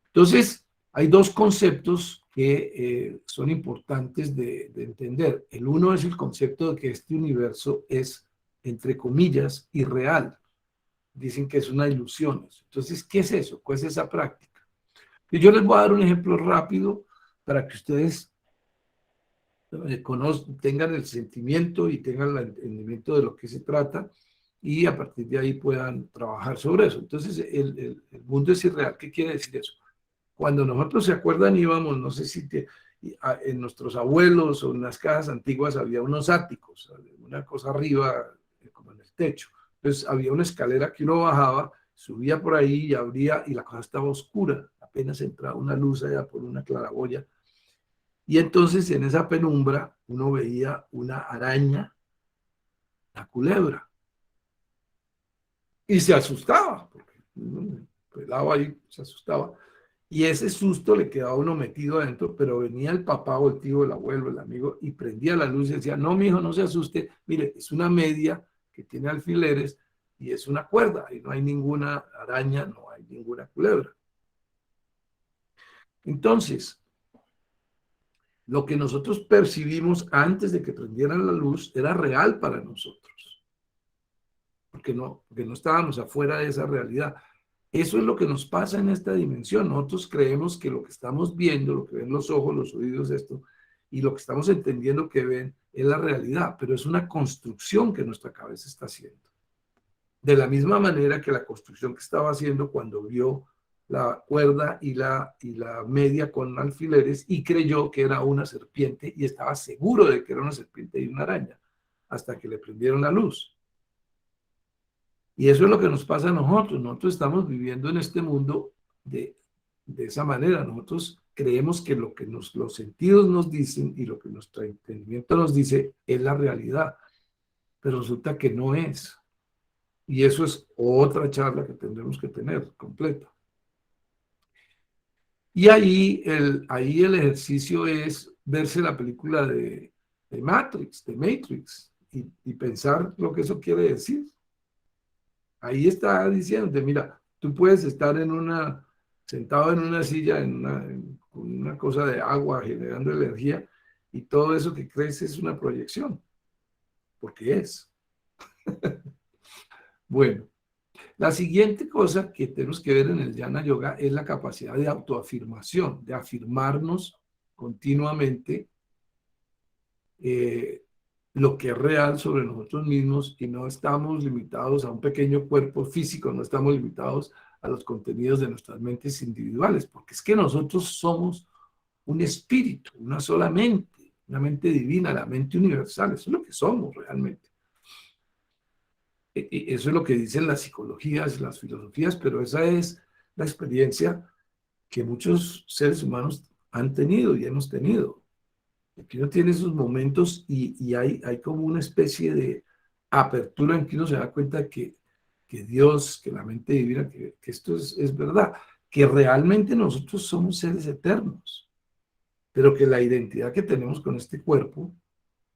Entonces, hay dos conceptos que son importantes de entender. El uno es el concepto de que este universo es, entre comillas, irreal. Dicen que es una ilusión. Entonces, ¿qué es eso? ¿Cuál es esa práctica? Y yo les voy a dar un ejemplo rápido para que ustedes tengan el sentimiento y tengan el entendimiento de lo que se trata y a partir de ahí puedan trabajar sobre eso. Entonces, el mundo es irreal. ¿Qué quiere decir eso? Cuando nosotros se acuerdan íbamos, no sé si en nuestros abuelos o en las casas antiguas había unos áticos, una cosa arriba, como en el techo. Entonces había una escalera que uno bajaba, subía por ahí y abría y la cosa estaba oscura. Apenas entraba una luz allá por una claraboya. Y entonces en esa penumbra uno veía una araña, una culebra. Y se asustaba, porque uno pelaba ahí, se asustaba. Y ese susto le quedaba a uno metido adentro, pero venía el papá o el tío, el abuelo, el amigo, y prendía la luz y decía, no, mi hijo, no se asuste, mire, es una media que tiene alfileres y es una cuerda, y no hay ninguna araña, no hay ninguna culebra. Entonces, lo que nosotros percibimos antes de que prendieran la luz era real para nosotros, porque no estábamos afuera de esa realidad. Eso es lo que nos pasa en esta dimensión. Nosotros creemos que lo que estamos viendo, lo que ven los ojos, los oídos, esto, y lo que estamos entendiendo que ven es la realidad, pero es una construcción que nuestra cabeza está haciendo. De la misma manera que la construcción que estaba haciendo cuando vio la cuerda y la media con alfileres y creyó que era una serpiente y estaba seguro de que era una serpiente y una araña, hasta que le prendieron la luz. Y eso es lo que nos pasa a nosotros. Nosotros estamos viviendo en este mundo de esa manera. Nosotros creemos que lo que los sentidos nos dicen y lo que nuestro entendimiento nos dice es la realidad, pero resulta que no es. Y eso es otra charla que tendremos que tener completa. Y ahí el ejercicio es verse la película de Matrix, y pensar lo que eso quiere decir. Ahí está diciéndote, mira, tú puedes estar sentado en una silla, con una cosa de agua generando energía, y todo eso que crees es una proyección, porque es. Bueno, la siguiente cosa que tenemos que ver en el Jnana Yoga es la capacidad de autoafirmación, de afirmarnos continuamente lo que es real sobre nosotros mismos, y no estamos limitados a un pequeño cuerpo físico, no estamos limitados a los contenidos de nuestras mentes individuales, porque es que nosotros somos un espíritu, una sola mente, una mente divina, la mente universal, eso es lo que somos realmente. Eso es lo que dicen las psicologías, las filosofías, pero esa es la experiencia que muchos seres humanos han tenido y hemos tenido. Aquí uno tiene esos momentos y hay como una especie de apertura en que uno se da cuenta que Dios, que la mente divina, que esto es verdad, que realmente nosotros somos seres eternos, pero que la identidad que tenemos con este cuerpo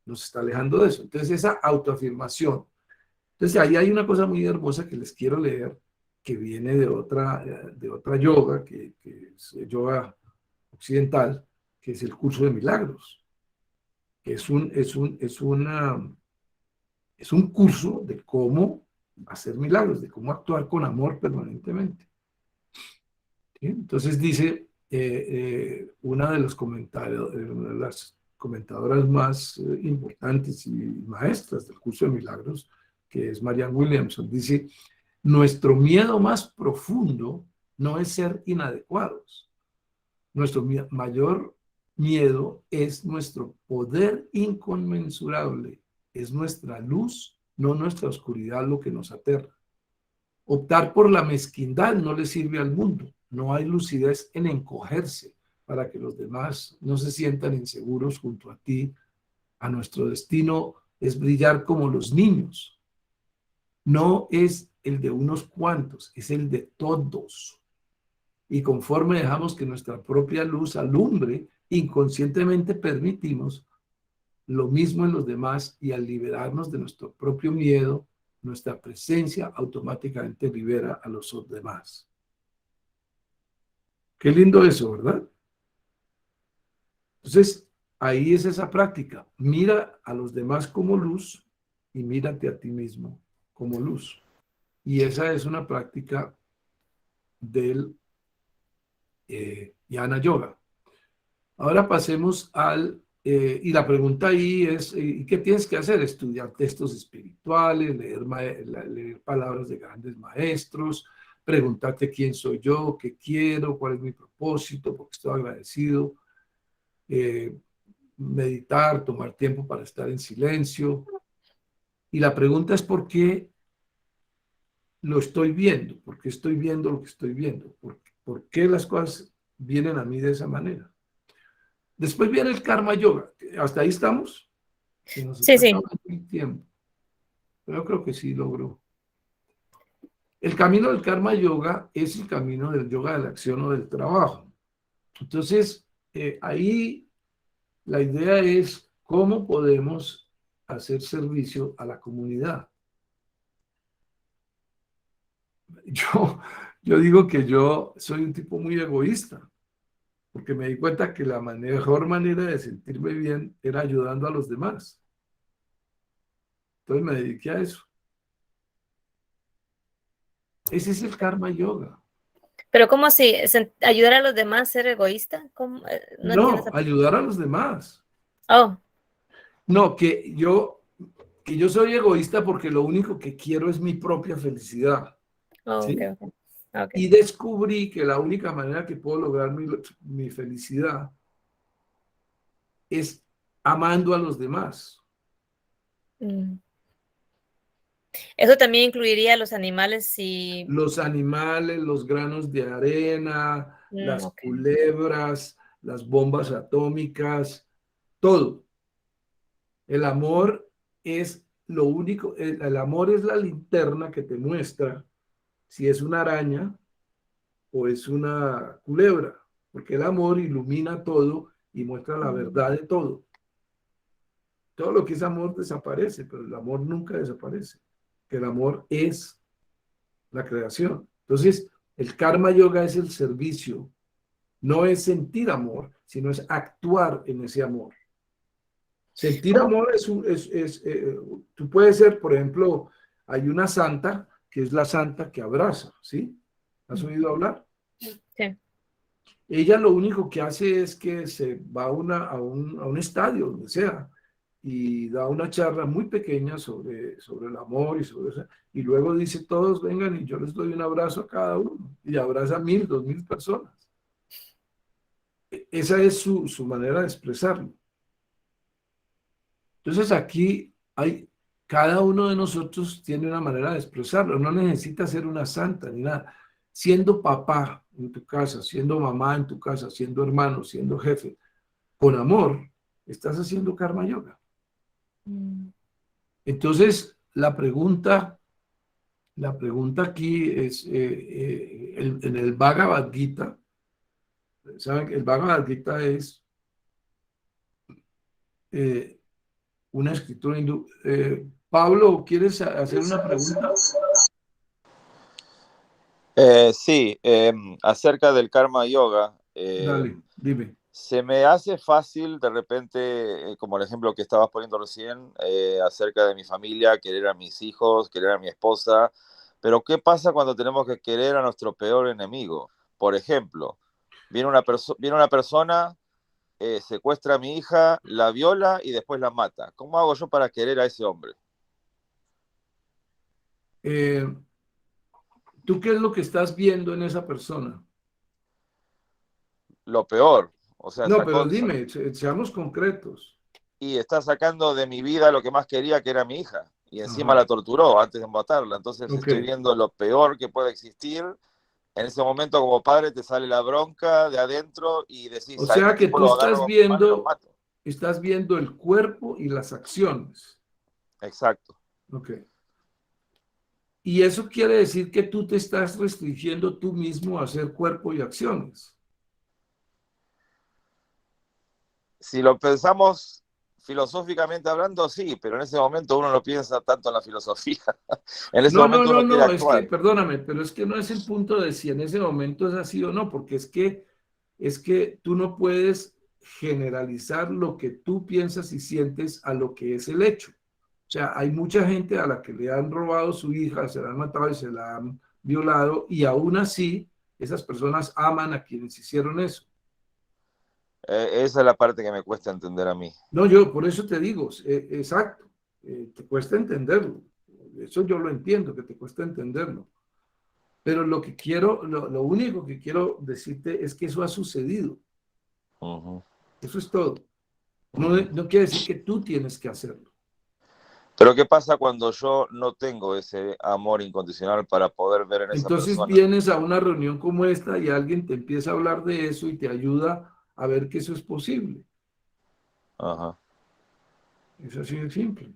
nos está alejando de eso. Entonces esa autoafirmación. Entonces ahí hay una cosa muy hermosa que les quiero leer, que viene de otra yoga, que es yoga occidental, que es el curso de milagros. Es un curso de cómo hacer milagros, de cómo actuar con amor permanentemente. ¿Sí? Entonces dice una de los una de las comentadoras más importantes y maestras del curso de milagros, que es Marianne Williamson, dice: nuestro miedo más profundo no es ser inadecuados. Nuestro mayor miedo es nuestro poder inconmensurable, es nuestra luz, no nuestra oscuridad lo que nos aterra. Optar por la mezquindad no le sirve al mundo. No hay lucidez en encogerse para que los demás no se sientan inseguros junto a ti. A nuestro destino es brillar como los niños. No es el de unos cuantos, es el de todos. Y conforme dejamos que nuestra propia luz alumbre, inconscientemente permitimos lo mismo en los demás, y al liberarnos de nuestro propio miedo, nuestra presencia automáticamente libera a los demás. Qué lindo eso, ¿verdad? Entonces, ahí es esa práctica. Mira a los demás como luz y mírate a ti mismo como luz. Y esa es una práctica del Jnana Yoga. Ahora pasemos y la pregunta ahí es, ¿y qué tienes que hacer? Estudiar textos espirituales, leer palabras de grandes maestros, preguntarte quién soy yo, qué quiero, cuál es mi propósito, porque estoy agradecido, meditar, tomar tiempo para estar en silencio. Y la pregunta es ¿por qué lo estoy viendo? ¿Por qué estoy viendo lo que estoy viendo? ¿Por qué las cosas vienen a mí de esa manera? Después viene el Karma Yoga. ¿Hasta ahí estamos? Se nos está acabando el tiempo. Pero yo creo que sí logró. El camino del Karma Yoga es el camino del yoga de la acción o del trabajo. Entonces, ahí la idea es cómo podemos hacer servicio a la comunidad. Yo digo que yo soy un tipo muy egoísta, porque me di cuenta que la mejor manera de sentirme bien era ayudando a los demás. Entonces me dediqué a eso. Ese es el Karma Yoga. Pero ¿cómo si ayudar a los demás, ser egoísta? ¿Cómo? No, ayudar a los demás. Oh. No, que yo soy egoísta porque lo único que quiero es mi propia felicidad. Oh, ¿sí? Okay. Y descubrí que la única manera que puedo lograr mi felicidad es amando a los demás. Eso también incluiría a los animales y... Los animales, los granos de arena, las culebras, las bombas atómicas, todo. El amor es lo único, el amor es la linterna que te muestra si es una araña o es una culebra, porque el amor ilumina todo y muestra la verdad de todo. todo lo que es amor desaparece, pero el amor nunca desaparece, que el amor es la creación. Entonces, el karma yoga es el servicio, no es sentir amor, sino es actuar en ese amor. Sentir amor tú puedes ser, por ejemplo, hay una santa que es la santa que abraza, ¿sí? ¿Has oído hablar? Sí. Ella lo único que hace es que se va a un estadio, donde sea, y da una charla muy pequeña sobre el amor y sobre eso, y luego dice, todos vengan y yo les doy un abrazo a cada uno, y abraza 1,000, 2,000 personas. Esa es su manera de expresarlo. Entonces aquí cada uno de nosotros tiene una manera de expresarlo, no necesita ser una santa ni nada. Siendo papá en tu casa, siendo mamá en tu casa, siendo hermano, siendo jefe, con amor, estás haciendo karma yoga. Entonces, la pregunta aquí es, en el Bhagavad Gita, ¿saben? El Bhagavad Gita es una escritura hindú. Pablo, ¿quieres hacer una pregunta? Sí, acerca del karma yoga, Dale, dime. se me hace fácil de repente, como el ejemplo que estabas poniendo recién, acerca de mi familia, querer a mis hijos, querer a mi esposa, pero ¿qué pasa cuando tenemos que querer a nuestro peor enemigo? Por ejemplo, viene una persona, secuestra a mi hija, la viola y después la mata. ¿Cómo hago yo para querer a ese hombre? ¿Tú qué es lo que estás viendo en esa persona? Lo peor, o sea, No, pero dime, seamos concretos. y está sacando de mi vida lo que más quería, que era mi hija. Y encima Ajá. la torturó antes de matarla. Entonces Ok. estoy viendo lo peor que puede existir. En ese momento, como padre, te sale la bronca de adentro y decís, O a este sea que tipo tú lo agarro con mi mano y lo mato. estás viendo el cuerpo y las acciones. Exacto. Ok. Y eso quiere decir que tú te estás restringiendo tú mismo a hacer cuerpo y acciones. Si lo pensamos filosóficamente hablando, sí, pero en ese momento uno no piensa tanto en la filosofía. En ese momento uno quiere No, es que, actuar. perdóname, pero es que no es el punto de si en ese momento es así o no, porque es que tú no puedes generalizar lo que tú piensas y sientes a lo que es el hecho. O sea, hay mucha gente a la que le han robado su hija, se la han matado y se la han violado, y aún así esas personas aman a quienes hicieron eso. Esa es la parte que me cuesta entender a mí. No, yo por eso te digo, exacto, te cuesta entenderlo. Eso yo lo entiendo, que te cuesta entenderlo. Pero lo único que quiero decirte es que eso ha sucedido. Uh-huh. Eso es todo. No, Uh-huh. no quiere decir que tú tienes que hacerlo. Pero ¿qué pasa cuando yo no tengo ese amor incondicional para poder ver en esa Entonces persona? vienes a una reunión como esta y alguien te empieza a hablar de eso y te ayuda a ver que eso es posible. Ajá. Es así de simple.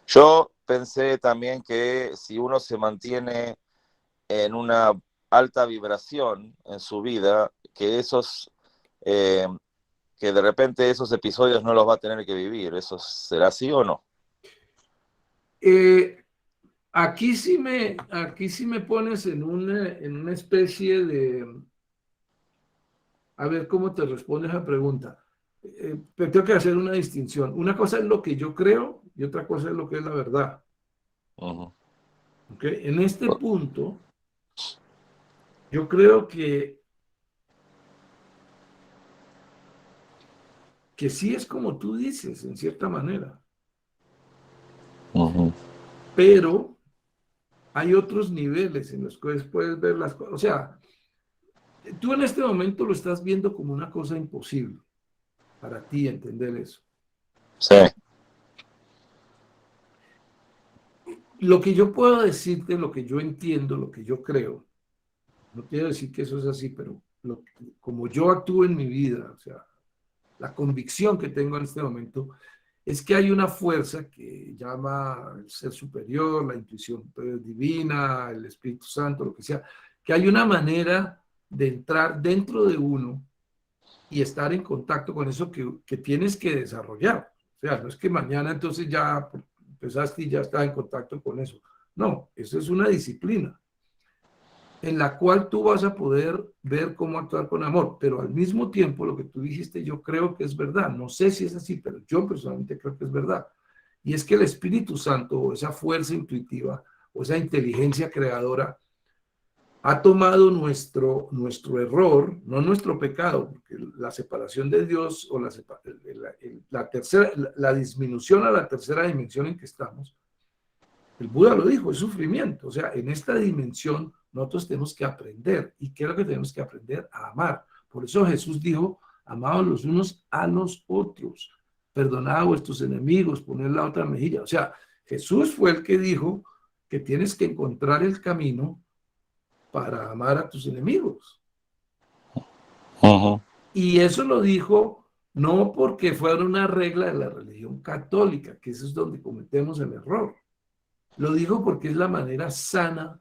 Yo pensé también que si uno se mantiene en una alta vibración en su vida, que que de repente esos episodios no los va a tener que vivir. ¿Eso será así o no? Aquí sí me pones en una especie de, a ver cómo te responde esa pregunta. Pero tengo que hacer una distinción. Una cosa es lo que yo creo y otra cosa es lo que es la verdad. Uh-huh. ¿Okay? En este punto, yo creo que sí es como tú dices, en cierta manera. Uh-huh. Pero hay otros niveles en los que puedes ver las cosas. O sea, tú en este momento lo estás viendo como una cosa imposible para ti entender eso. Sí. Lo que yo puedo decirte, lo que yo entiendo, lo que yo creo, no quiero decir que eso es así, pero como yo actúo en mi vida, o sea, la convicción que tengo en este momento es que hay una fuerza que llama el ser superior, la intuición divina, el Espíritu Santo, lo que sea, que hay una manera de entrar dentro de uno y estar en contacto con eso que tienes que desarrollar. O sea, no es que mañana entonces ya empezaste y ya estás en contacto con eso. No, eso es una disciplina en la cual tú vas a poder ver cómo actuar con amor, pero al mismo tiempo lo que tú dijiste yo creo que es verdad, no sé si es así, pero yo personalmente creo que es verdad, y es que el Espíritu Santo o esa fuerza intuitiva o esa inteligencia creadora ha tomado nuestro error, no nuestro pecado, porque la separación de Dios o la disminución a la tercera dimensión en que estamos, el Buda lo dijo, es sufrimiento. O sea, en esta dimensión nosotros tenemos que aprender. ¿Y qué es lo que tenemos que aprender? A amar. Por eso Jesús dijo, amados los unos a los otros, perdonad a vuestros enemigos, poner la otra mejilla. O sea, Jesús fue el que dijo que tienes que encontrar el camino para amar a tus enemigos. Ujú. Y eso lo dijo no porque fuera una regla de la religión católica, que eso es donde cometemos el error. Lo dijo porque es la manera sana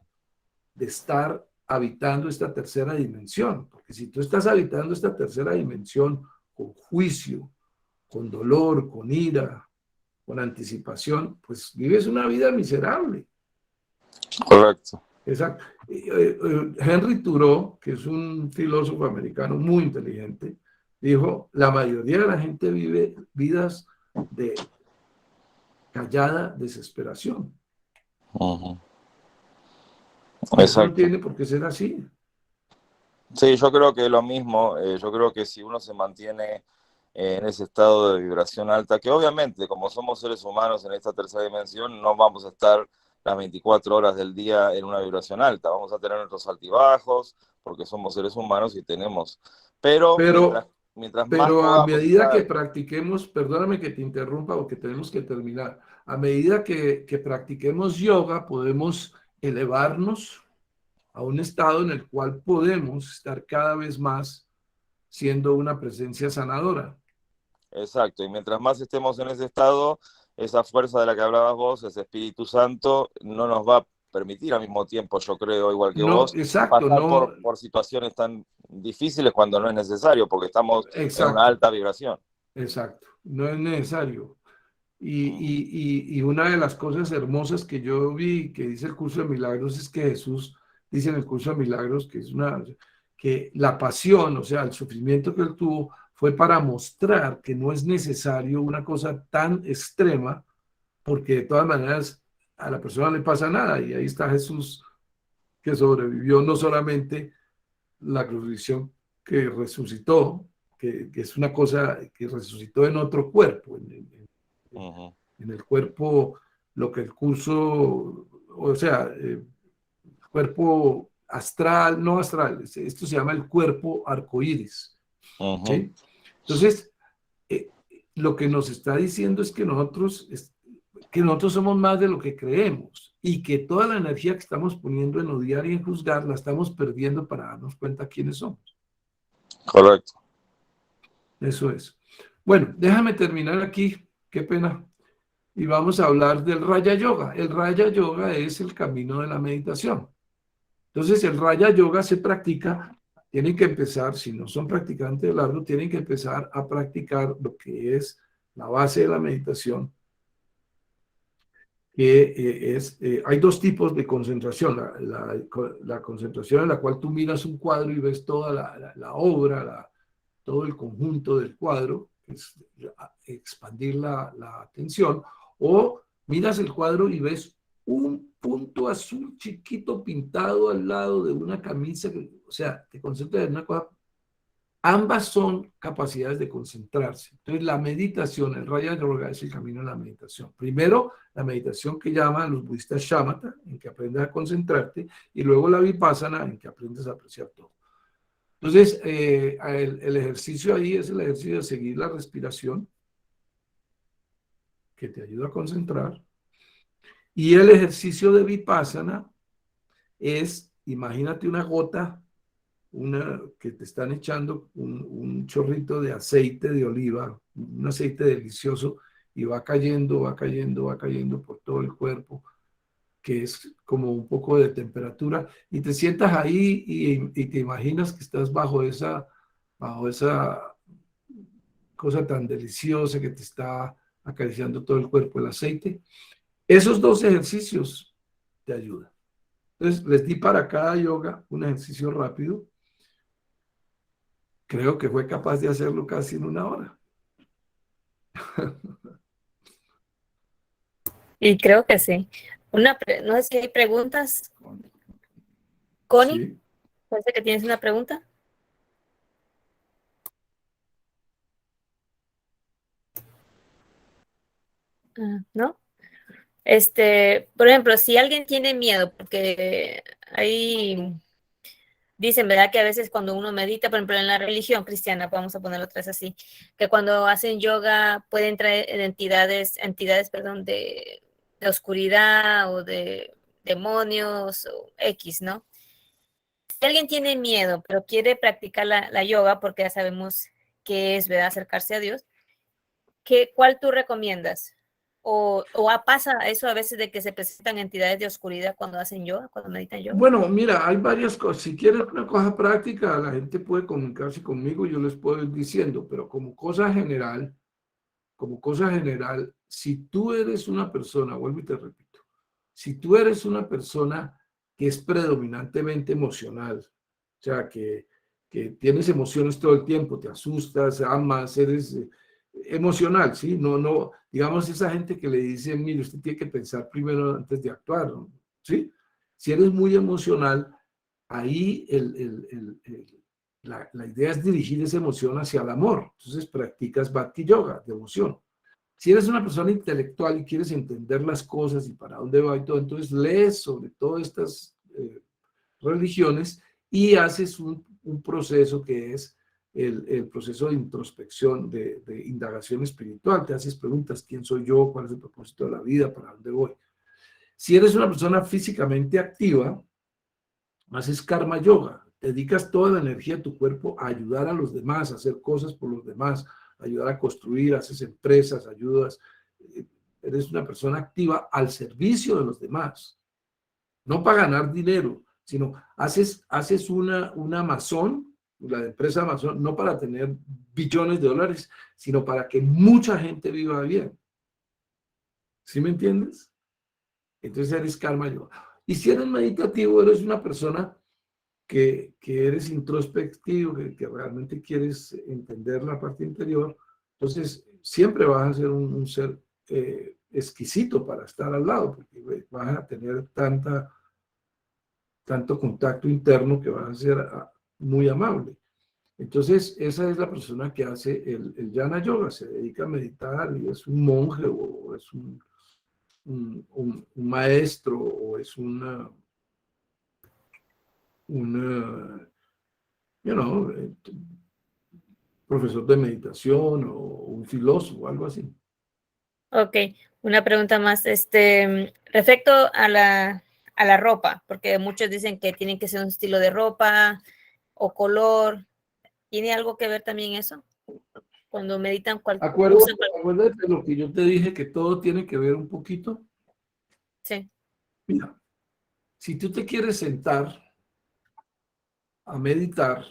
de estar habitando esta tercera dimensión. Porque si tú estás habitando esta tercera dimensión con juicio, con dolor, con ira, con anticipación, pues vives una vida miserable. Correcto. Exacto. Henry Thoreau, que es un filósofo americano muy inteligente, dijo, la mayoría de la gente vive vidas de callada desesperación. Ujú. Eso no Exacto. tiene por qué ser así. Sí, yo creo que es lo mismo. Yo creo que si uno se mantiene en ese estado de vibración alta, que obviamente como somos seres humanos en esta tercera dimensión, no vamos a estar las 24 horas del día en una vibración alta, vamos a tener nuestros altibajos, porque somos seres humanos y tenemos, pero Pero, mientras más pero a podamos medida que estar, practiquemos, perdóname que te interrumpa porque tenemos que terminar, a medida que practiquemos yoga, podemos elevarnos a un estado en el cual podemos estar cada vez más siendo una presencia sanadora. exacto, y mientras más estemos en ese estado, esa fuerza de la que hablabas vos, ese Espíritu Santo, no nos va a permitir al mismo tiempo, yo creo, igual que No, vos, exacto, pasar no, por situaciones tan difíciles cuando no es necesario, porque estamos en una exacto, alta vibración. exacto, no es necesario. Ujú. Y una de las cosas hermosas que yo vi que dice el curso de milagros es que Jesús dice en el curso de milagros que la pasión, o sea, el sufrimiento que él tuvo fue para mostrar que no es necesario una cosa tan extrema, porque de todas maneras a la persona no le pasa nada. Y ahí está Jesús que sobrevivió no solamente la crucifixión, que resucitó, que es una cosa que resucitó en otro cuerpo, Ujú. en el cuerpo, lo que el curso, o sea, cuerpo astral, no astral, esto se llama el cuerpo arcoíris. Ujú. ¿Sí? Entonces, lo que nos está diciendo es que nosotros somos más de lo que creemos y que toda la energía que estamos poniendo en odiar y en juzgar la estamos perdiendo para darnos cuenta quiénes somos. Correcto. Eso es. Bueno, déjame terminar aquí, qué pena. Y vamos a hablar del Raya Yoga. El Raya Yoga es el camino de la meditación. Entonces, el Raya Yoga se practica, tienen que empezar, si no son practicantes de largo, tienen que empezar a practicar lo que es la base de la meditación, que hay dos tipos de concentración. La concentración en la cual tú miras un cuadro y ves toda la obra, todo el conjunto del cuadro, que es expandir la atención, o miras el cuadro y ves un punto azul chiquito pintado al lado de una camisa, o sea, te concentras en una cosa. Ambas son capacidades de concentrarse. Entonces, la meditación, el Raja Yoga es el camino de la meditación. Primero, la meditación que llaman los budistas shamatha, en que aprendes a concentrarte, y luego la vipassana, en que aprendes a apreciar todo. Entonces, el ejercicio ahí es el ejercicio de seguir la respiración, que te ayuda a concentrar. Y el ejercicio de vipassana es, imagínate una gota, que te están echando un chorrito de aceite de oliva, un aceite delicioso, y va cayendo, va cayendo, va cayendo por todo el cuerpo, que es como un poco de temperatura, y te sientas ahí y te imaginas que estás bajo esa cosa tan deliciosa que te está acariciando todo el cuerpo, el aceite. Esos 2 ejercicios te ayudan. Entonces, les di para cada yoga un ejercicio rápido. Creo que fue capaz de hacerlo casi en 1 hora. Y creo que sí. No sé si hay preguntas. Connie, Sí. parece que tienes una pregunta. ¿No? Por ejemplo, si alguien tiene miedo, porque ahí dicen, ¿verdad? Que a veces cuando uno medita, por ejemplo, en la religión cristiana, vamos a ponerlo otra vez así, que cuando hacen yoga pueden traer entidades, perdón, de oscuridad o de demonios o X, ¿no? Si alguien tiene miedo, pero quiere practicar la yoga, porque ya sabemos que es, ¿verdad? Acercarse a Dios, ¿cuál tú recomiendas? ¿O pasa eso a veces de que se presentan entidades de oscuridad cuando hacen yoga, cuando meditan yoga? Bueno, mira, hay varias cosas. Si quieren una cosa práctica, la gente puede comunicarse conmigo, yo les puedo ir diciendo, pero como cosa general, si tú eres una persona, vuelvo y te repito, si tú eres una persona que es predominantemente emocional, o sea, que tienes emociones todo el tiempo, te asustas, amas, eres emocional, ¿sí? No, digamos esa gente que le dice, mire, usted tiene que pensar primero antes de actuar, ¿no? ¿Sí? Si eres muy emocional, ahí la idea es dirigir esa emoción hacia el amor. Entonces practicas Bhakti Yoga de emoción. Si eres una persona intelectual y quieres entender las cosas y para dónde va y todo, entonces lees sobre todas estas religiones y haces un proceso que es el proceso de introspección, de indagación espiritual. Te haces preguntas, ¿quién soy yo? ¿Cuál es el propósito de la vida? ¿Para dónde voy? Si eres una persona físicamente activa, haces karma yoga, dedicas toda la energía de tu cuerpo a ayudar a los demás, a hacer cosas por los demás, ayudar a construir, haces empresas, ayudas, eres una persona activa al servicio de los demás, no para ganar dinero, sino haces una Amazon, la empresa Amazon, no para tener billones de dólares, sino para que mucha gente viva bien. ¿Sí me entiendes? Entonces eres karma yoga. Y si eres meditativo, eres una persona que eres introspectivo, que realmente quieres entender la parte interior, entonces siempre vas a ser un ser exquisito para estar al lado, porque vas a tener tanto contacto interno que vas a ser muy amable. Entonces, esa es la persona que hace el Jnana Yoga, se dedica a meditar y es un monje o es un maestro o es una you know, profesor de meditación o un filósofo, algo así. Ok, una pregunta más, respecto a la ropa, porque muchos dicen que tienen que ser un estilo de ropa o color, ¿tiene algo que ver también eso? Cuando meditan, Acuérdate de lo que yo te dije, que todo tiene que ver un poquito. sí, Mira, si tú te quieres sentar a meditar,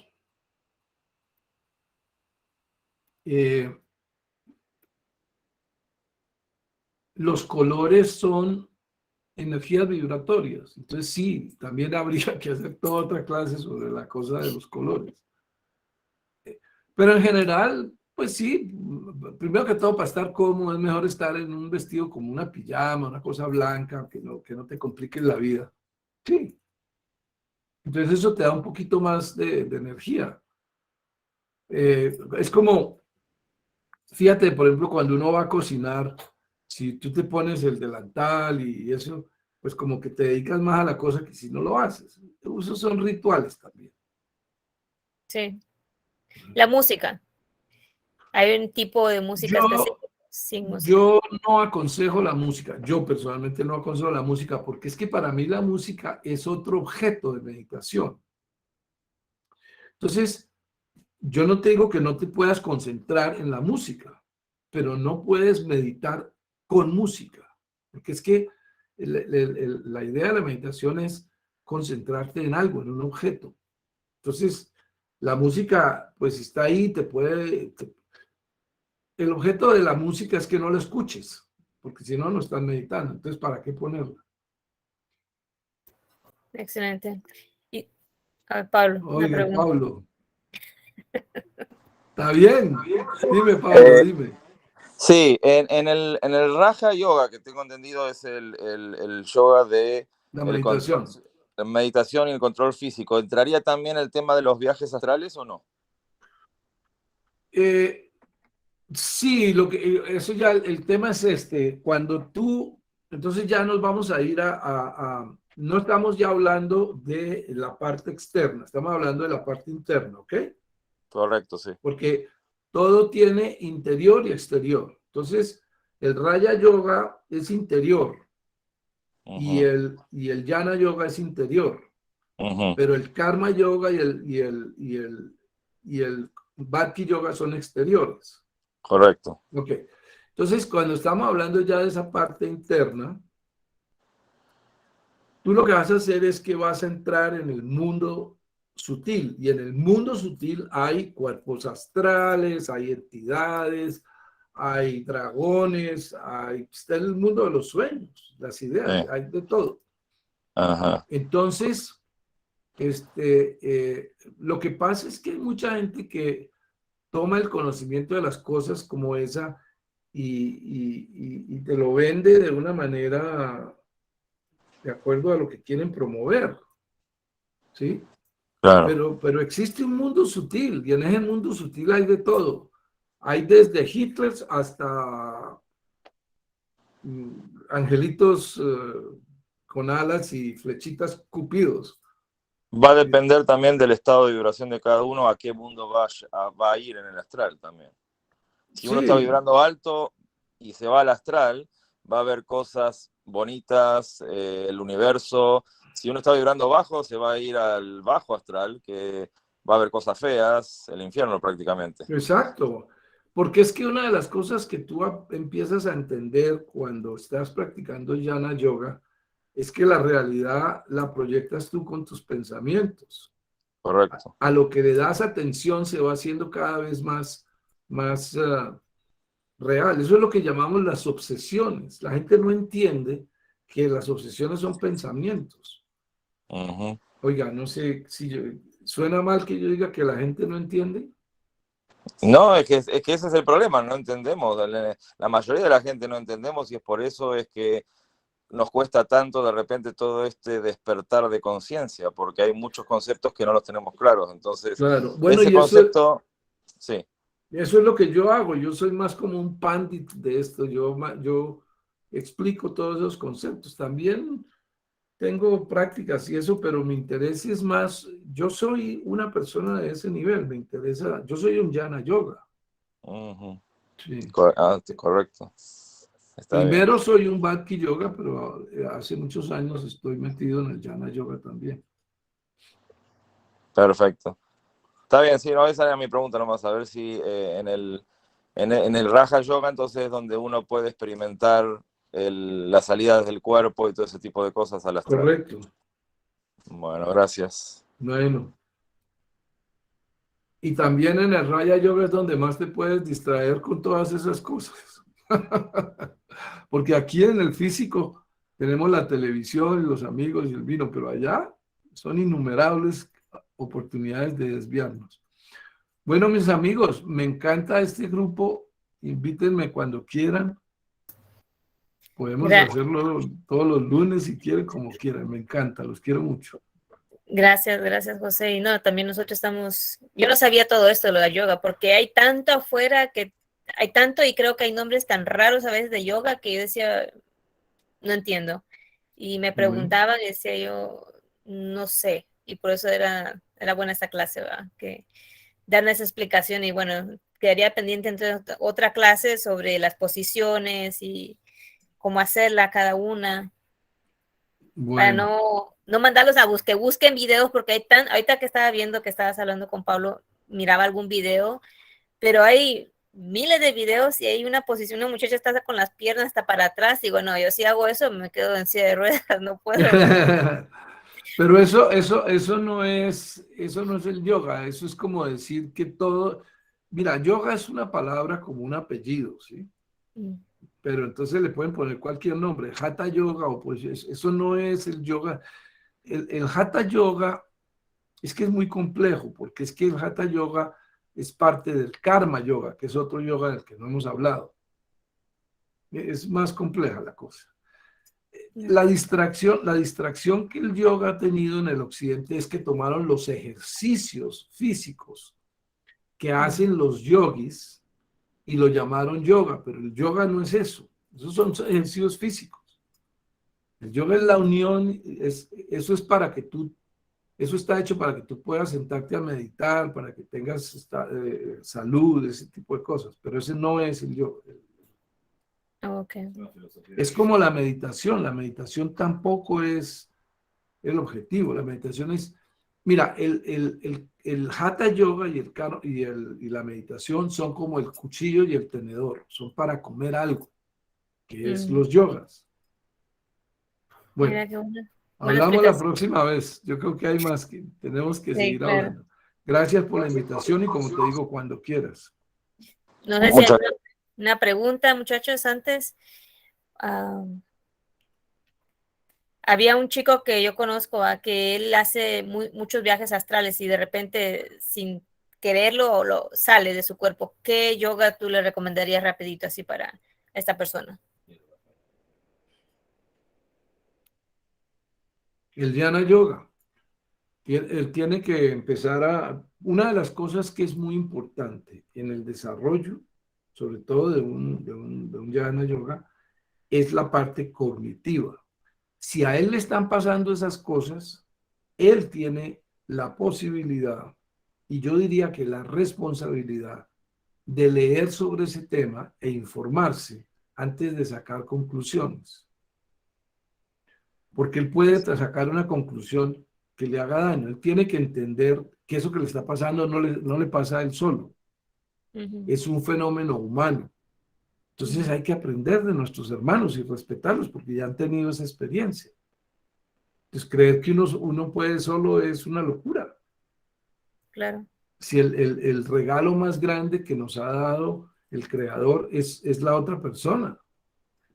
los colores son energías vibratorias. Entonces sí, también habría que hacer toda otra clase sobre la cosa de los colores. Pero en general, pues sí, primero que todo, para estar cómodo, es mejor estar en un vestido como una pijama, una cosa blanca, que no te complique la vida. Sí. Entonces eso te da un poquito más de energía. Es como, fíjate, por ejemplo, cuando uno va a cocinar, si tú te pones el delantal y eso, pues como que te dedicas más a la cosa que si no lo haces. Esos son rituales también. sí. La música, ¿hay un tipo de música Yo, específica? Sin música. yo no aconsejo la música, yo personalmente no aconsejo la música porque es que para mí la música es otro objeto de meditación. Entonces, yo no te digo que no te puedas concentrar en la música, pero no puedes meditar con música, porque es que la idea de la meditación es concentrarte en algo, en un objeto. Entonces, la música, pues está ahí, el objeto de la música es que no la escuches, porque si no, no estás meditando. Entonces, ¿para qué ponerla? Excelente. Y, a ver, Pablo, una Oiga, pregunta. Pablo. ¿Está bien? Dime, Pablo, dime. Sí, en el Raja Yoga, que tengo entendido es el yoga de La el control, meditación. la meditación y el control físico, ¿entraría también el tema de los viajes astrales o no? Sí, eso ya, el tema es cuando entonces ya nos vamos a ir no estamos ya hablando de la parte externa, estamos hablando de la parte interna, ¿ok? Correcto, sí. Porque todo tiene interior y exterior. Entonces, el Raya Yoga es interior y Ujú, el Jnana Yoga es interior, ujú, pero el Karma Yoga y el Bhakti Yoga son exteriores. correcto. Ok. Entonces, cuando estamos hablando ya de esa parte interna, tú lo que vas a hacer es que vas a entrar en el mundo sutil. Y en el mundo sutil hay cuerpos astrales, hay entidades, hay dragones, está el mundo de los sueños, las ideas, Sí. hay de todo. Ajá. Entonces, lo que pasa es que hay mucha gente que toma el conocimiento de las cosas como esa y te lo vende de una manera de acuerdo a lo que quieren promover, ¿sí? Claro. Pero existe un mundo sutil y en ese mundo sutil hay de todo. Hay desde Hitler hasta angelitos con alas y flechitas cupidos. Va a depender también del estado de vibración de cada uno, a qué mundo va a ir en el astral también. Si uno está Sí, vibrando alto y se va al astral, va a ver cosas bonitas, el universo. Si uno está vibrando bajo, se va a ir al bajo astral, que va a ver cosas feas, el infierno prácticamente. exacto. Porque es que una de las cosas que tú empiezas a entender cuando estás practicando Jnana Yoga es que la realidad la proyectas tú con tus pensamientos. Correcto. A lo que le das atención se va haciendo cada vez más real. Eso es lo que llamamos las obsesiones. La gente no entiende que las obsesiones son pensamientos. Ujú. Oiga, no sé si suena mal que yo diga que la gente no entiende. No, es que ese es el problema, no entendemos. La mayoría de la gente no entendemos y es por eso es que nos cuesta tanto de repente todo este despertar de conciencia, porque hay muchos conceptos que no los tenemos claros. Entonces, Claro, bueno, ese y concepto, sí, eso es lo que yo hago. Yo soy más como un pandit de esto. Yo explico todos esos conceptos. También tengo prácticas y eso, pero mi interés es más, yo soy una persona de ese nivel, me interesa, yo soy un Jnana Yoga. ujú, Sí. correcto, está bien, Primero soy un Bhakti Yoga, pero hace muchos años estoy metido en el Jnana Yoga también. perfecto. Está bien, sí, no, esa era mi pregunta nomás, a ver si en el Raja Yoga entonces es donde uno puede experimentar las salidas del cuerpo y todo ese tipo de cosas al astral. Correcto. Bueno, gracias. Bueno. Y también en el Raya Yoga es donde más te puedes distraer con todas esas cosas. Porque aquí en el físico tenemos la televisión, los amigos y el vino, pero allá son innumerables oportunidades de desviarnos. Bueno, mis amigos, me encanta este grupo. Invítenme cuando quieran. Podemos Gra- hacerlo todos los lunes si quieren, como quieran. Me encanta, los quiero mucho. gracias, José. Y no, también nosotros yo no sabía todo esto de lo de yoga, porque hay tanto afuera que hay tanto y creo que hay nombres tan raros a veces de yoga que yo decía, no entiendo. Y me Bueno, preguntaban y decía yo, no sé. Y por eso era buena esta clase, ¿verdad? Que dan esa explicación y bueno, quedaría pendiente entonces otra clase sobre las posiciones y cómo hacerla cada una para bueno. no mandarlos a que busquen videos porque ahorita que estaba viendo que estabas hablando con Pablo, miraba algún video, pero hay miles de videos y hay una posición, una muchacha está con las piernas hasta para atrás y bueno, yo si hago eso me quedo en silla de ruedas, no puedo. Pero eso no es el yoga, eso es como decir que todo, Mira, yoga es una palabra como un apellido, ¿sí? Mm, Pero entonces le pueden poner cualquier nombre, Hatha Yoga, o pues eso no es el yoga. El Hatha Yoga es que es muy complejo, porque es que el Hatha Yoga es parte del Karma Yoga, que es otro yoga del que no hemos hablado. Es más compleja la cosa. no. La distracción que el yoga ha tenido en el occidente es que tomaron los ejercicios físicos que hacen los yogis y lo llamaron yoga, pero el yoga no es eso. Esos son ejercicios físicos. El yoga es la unión, eso es para que tú, eso está hecho para que tú puedas sentarte a meditar, para que tengas salud, ese tipo de cosas, pero ese no es el yoga. Ok. Es como la meditación tampoco es el objetivo, la meditación es, mira, el Hatha Yoga y la meditación son como el cuchillo y el tenedor, son para comer algo, que es Mm, los yogas. Bueno, mira qué buena hablamos la explicación. próxima vez. Yo creo que hay más que tenemos que Sí, seguir claro. hablando. Gracias por la invitación y como te digo, cuando quieras. No sé si hay una pregunta, muchachos, antes. Ah, había un chico que yo conozco, que él hace muchos viajes astrales y de repente, sin quererlo, lo sale de su cuerpo. ¿Qué yoga tú le recomendarías rapidito así para esta persona? El Jnana Yoga. Él tiene que empezar una de las cosas que es muy importante en el desarrollo, sobre todo de un Jnana Yoga, es la parte cognitiva. Si a él le están pasando esas cosas, él tiene la posibilidad, y yo diría que la responsabilidad, de leer sobre ese tema e informarse antes de sacar conclusiones. Porque él puede sacar una conclusión que le haga daño. Él tiene que entender que eso que le está pasando no le pasa a él solo. Es un fenómeno humano. Entonces hay que aprender de nuestros hermanos y respetarlos porque ya han tenido esa experiencia. Entonces creer que uno puede solo es una locura. Claro. Si el regalo más grande que nos ha dado el Creador es la otra persona,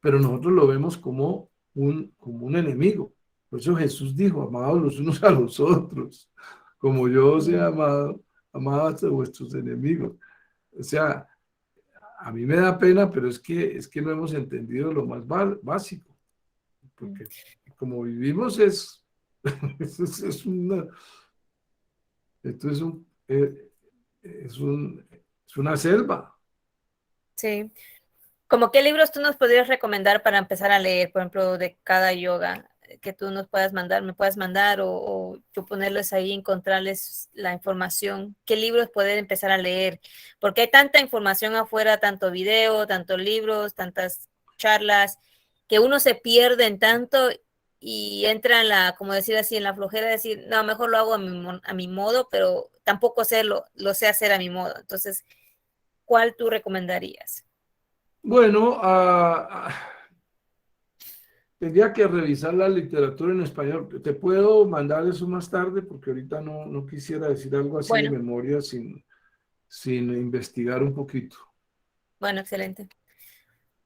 pero nosotros lo vemos como un enemigo. Por eso Jesús dijo, amados los unos a los otros, como yo os he amado, amados a vuestros enemigos. O sea, a mí me da pena, pero es que no hemos entendido lo más básico, porque como vivimos es una, esto es una selva. Sí. ¿Cómo qué libros tú nos podrías recomendar para empezar a leer, por ejemplo, de cada yoga que tú nos puedas mandar, me puedas mandar o tú ponerles ahí, encontrarles la información? ¿Qué libros poder empezar a leer? Porque hay tanta información afuera, tanto video, tantos libros, tantas charlas, que uno se pierde en tanto y entra en la, como decir así, en la flojera de decir, no, mejor lo hago a mi modo, pero tampoco lo sé hacer a mi modo. Entonces, ¿cuál tú recomendarías? Bueno, tendría que revisar la literatura en español. Te puedo mandar eso más tarde porque ahorita no quisiera decir algo así de Bueno, memoria sin investigar un poquito. bueno, excelente.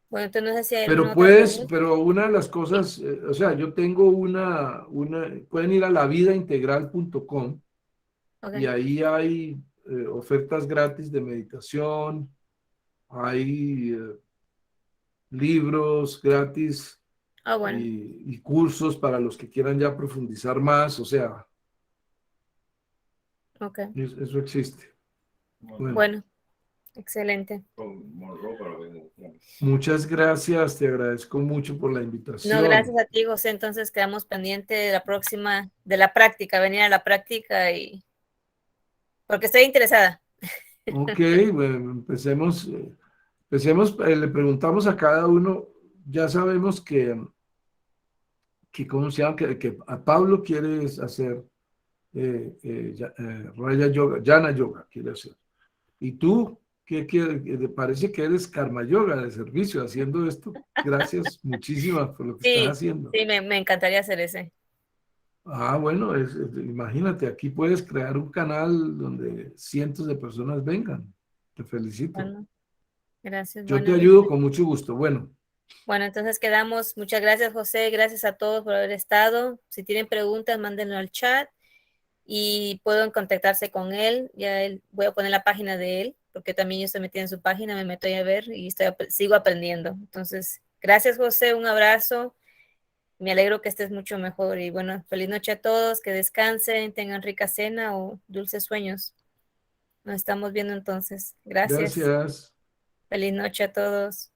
Bueno, entonces no sé si hay alguna Pero otra pregunta. pero una de las cosas, o sea, yo tengo pueden ir a lavidaintegral.com y Ok. ahí hay ofertas gratis de meditación, hay libros gratis Ah, bueno, y cursos para los que quieran ya profundizar más, o sea, ok. eso existe. Bueno, Bueno, excelente. muchas gracias, te agradezco mucho por la No, gracias invitación. a ti, José. Entonces quedamos pendientes de la próxima, de la práctica, venir a la práctica y porque estoy interesada. Ok, bueno, empecemos, le preguntamos a cada uno, ya sabemos que ¿cómo se llama? Que a Pablo quiere hacer Raya Yoga, Jnana Yoga quiere hacer. ¿Y tú qué quieres? Parece que eres Karma Yoga de servicio haciendo esto. Gracias muchísimas por lo que estás Sí, haciendo. sí, me encantaría hacer ese. Ah, bueno, imagínate, aquí puedes crear un canal donde cientos de personas vengan. Te felicito. Bueno, gracias. Yo te Bueno, ayudo con mucho gusto. Bueno, bueno, entonces quedamos. Muchas gracias, José. Gracias a todos por haber estado. Si tienen preguntas, mándenlo al chat y pueden contactarse con él. Voy a poner la página de él, porque también yo estoy metida en su página, me meto a ver y sigo aprendiendo. Entonces, gracias, José. Un abrazo. Me alegro que estés mucho mejor y bueno, feliz noche a todos, que descansen, tengan rica cena o dulces sueños. Nos estamos viendo entonces. Gracias. gracias. Feliz noche a todos.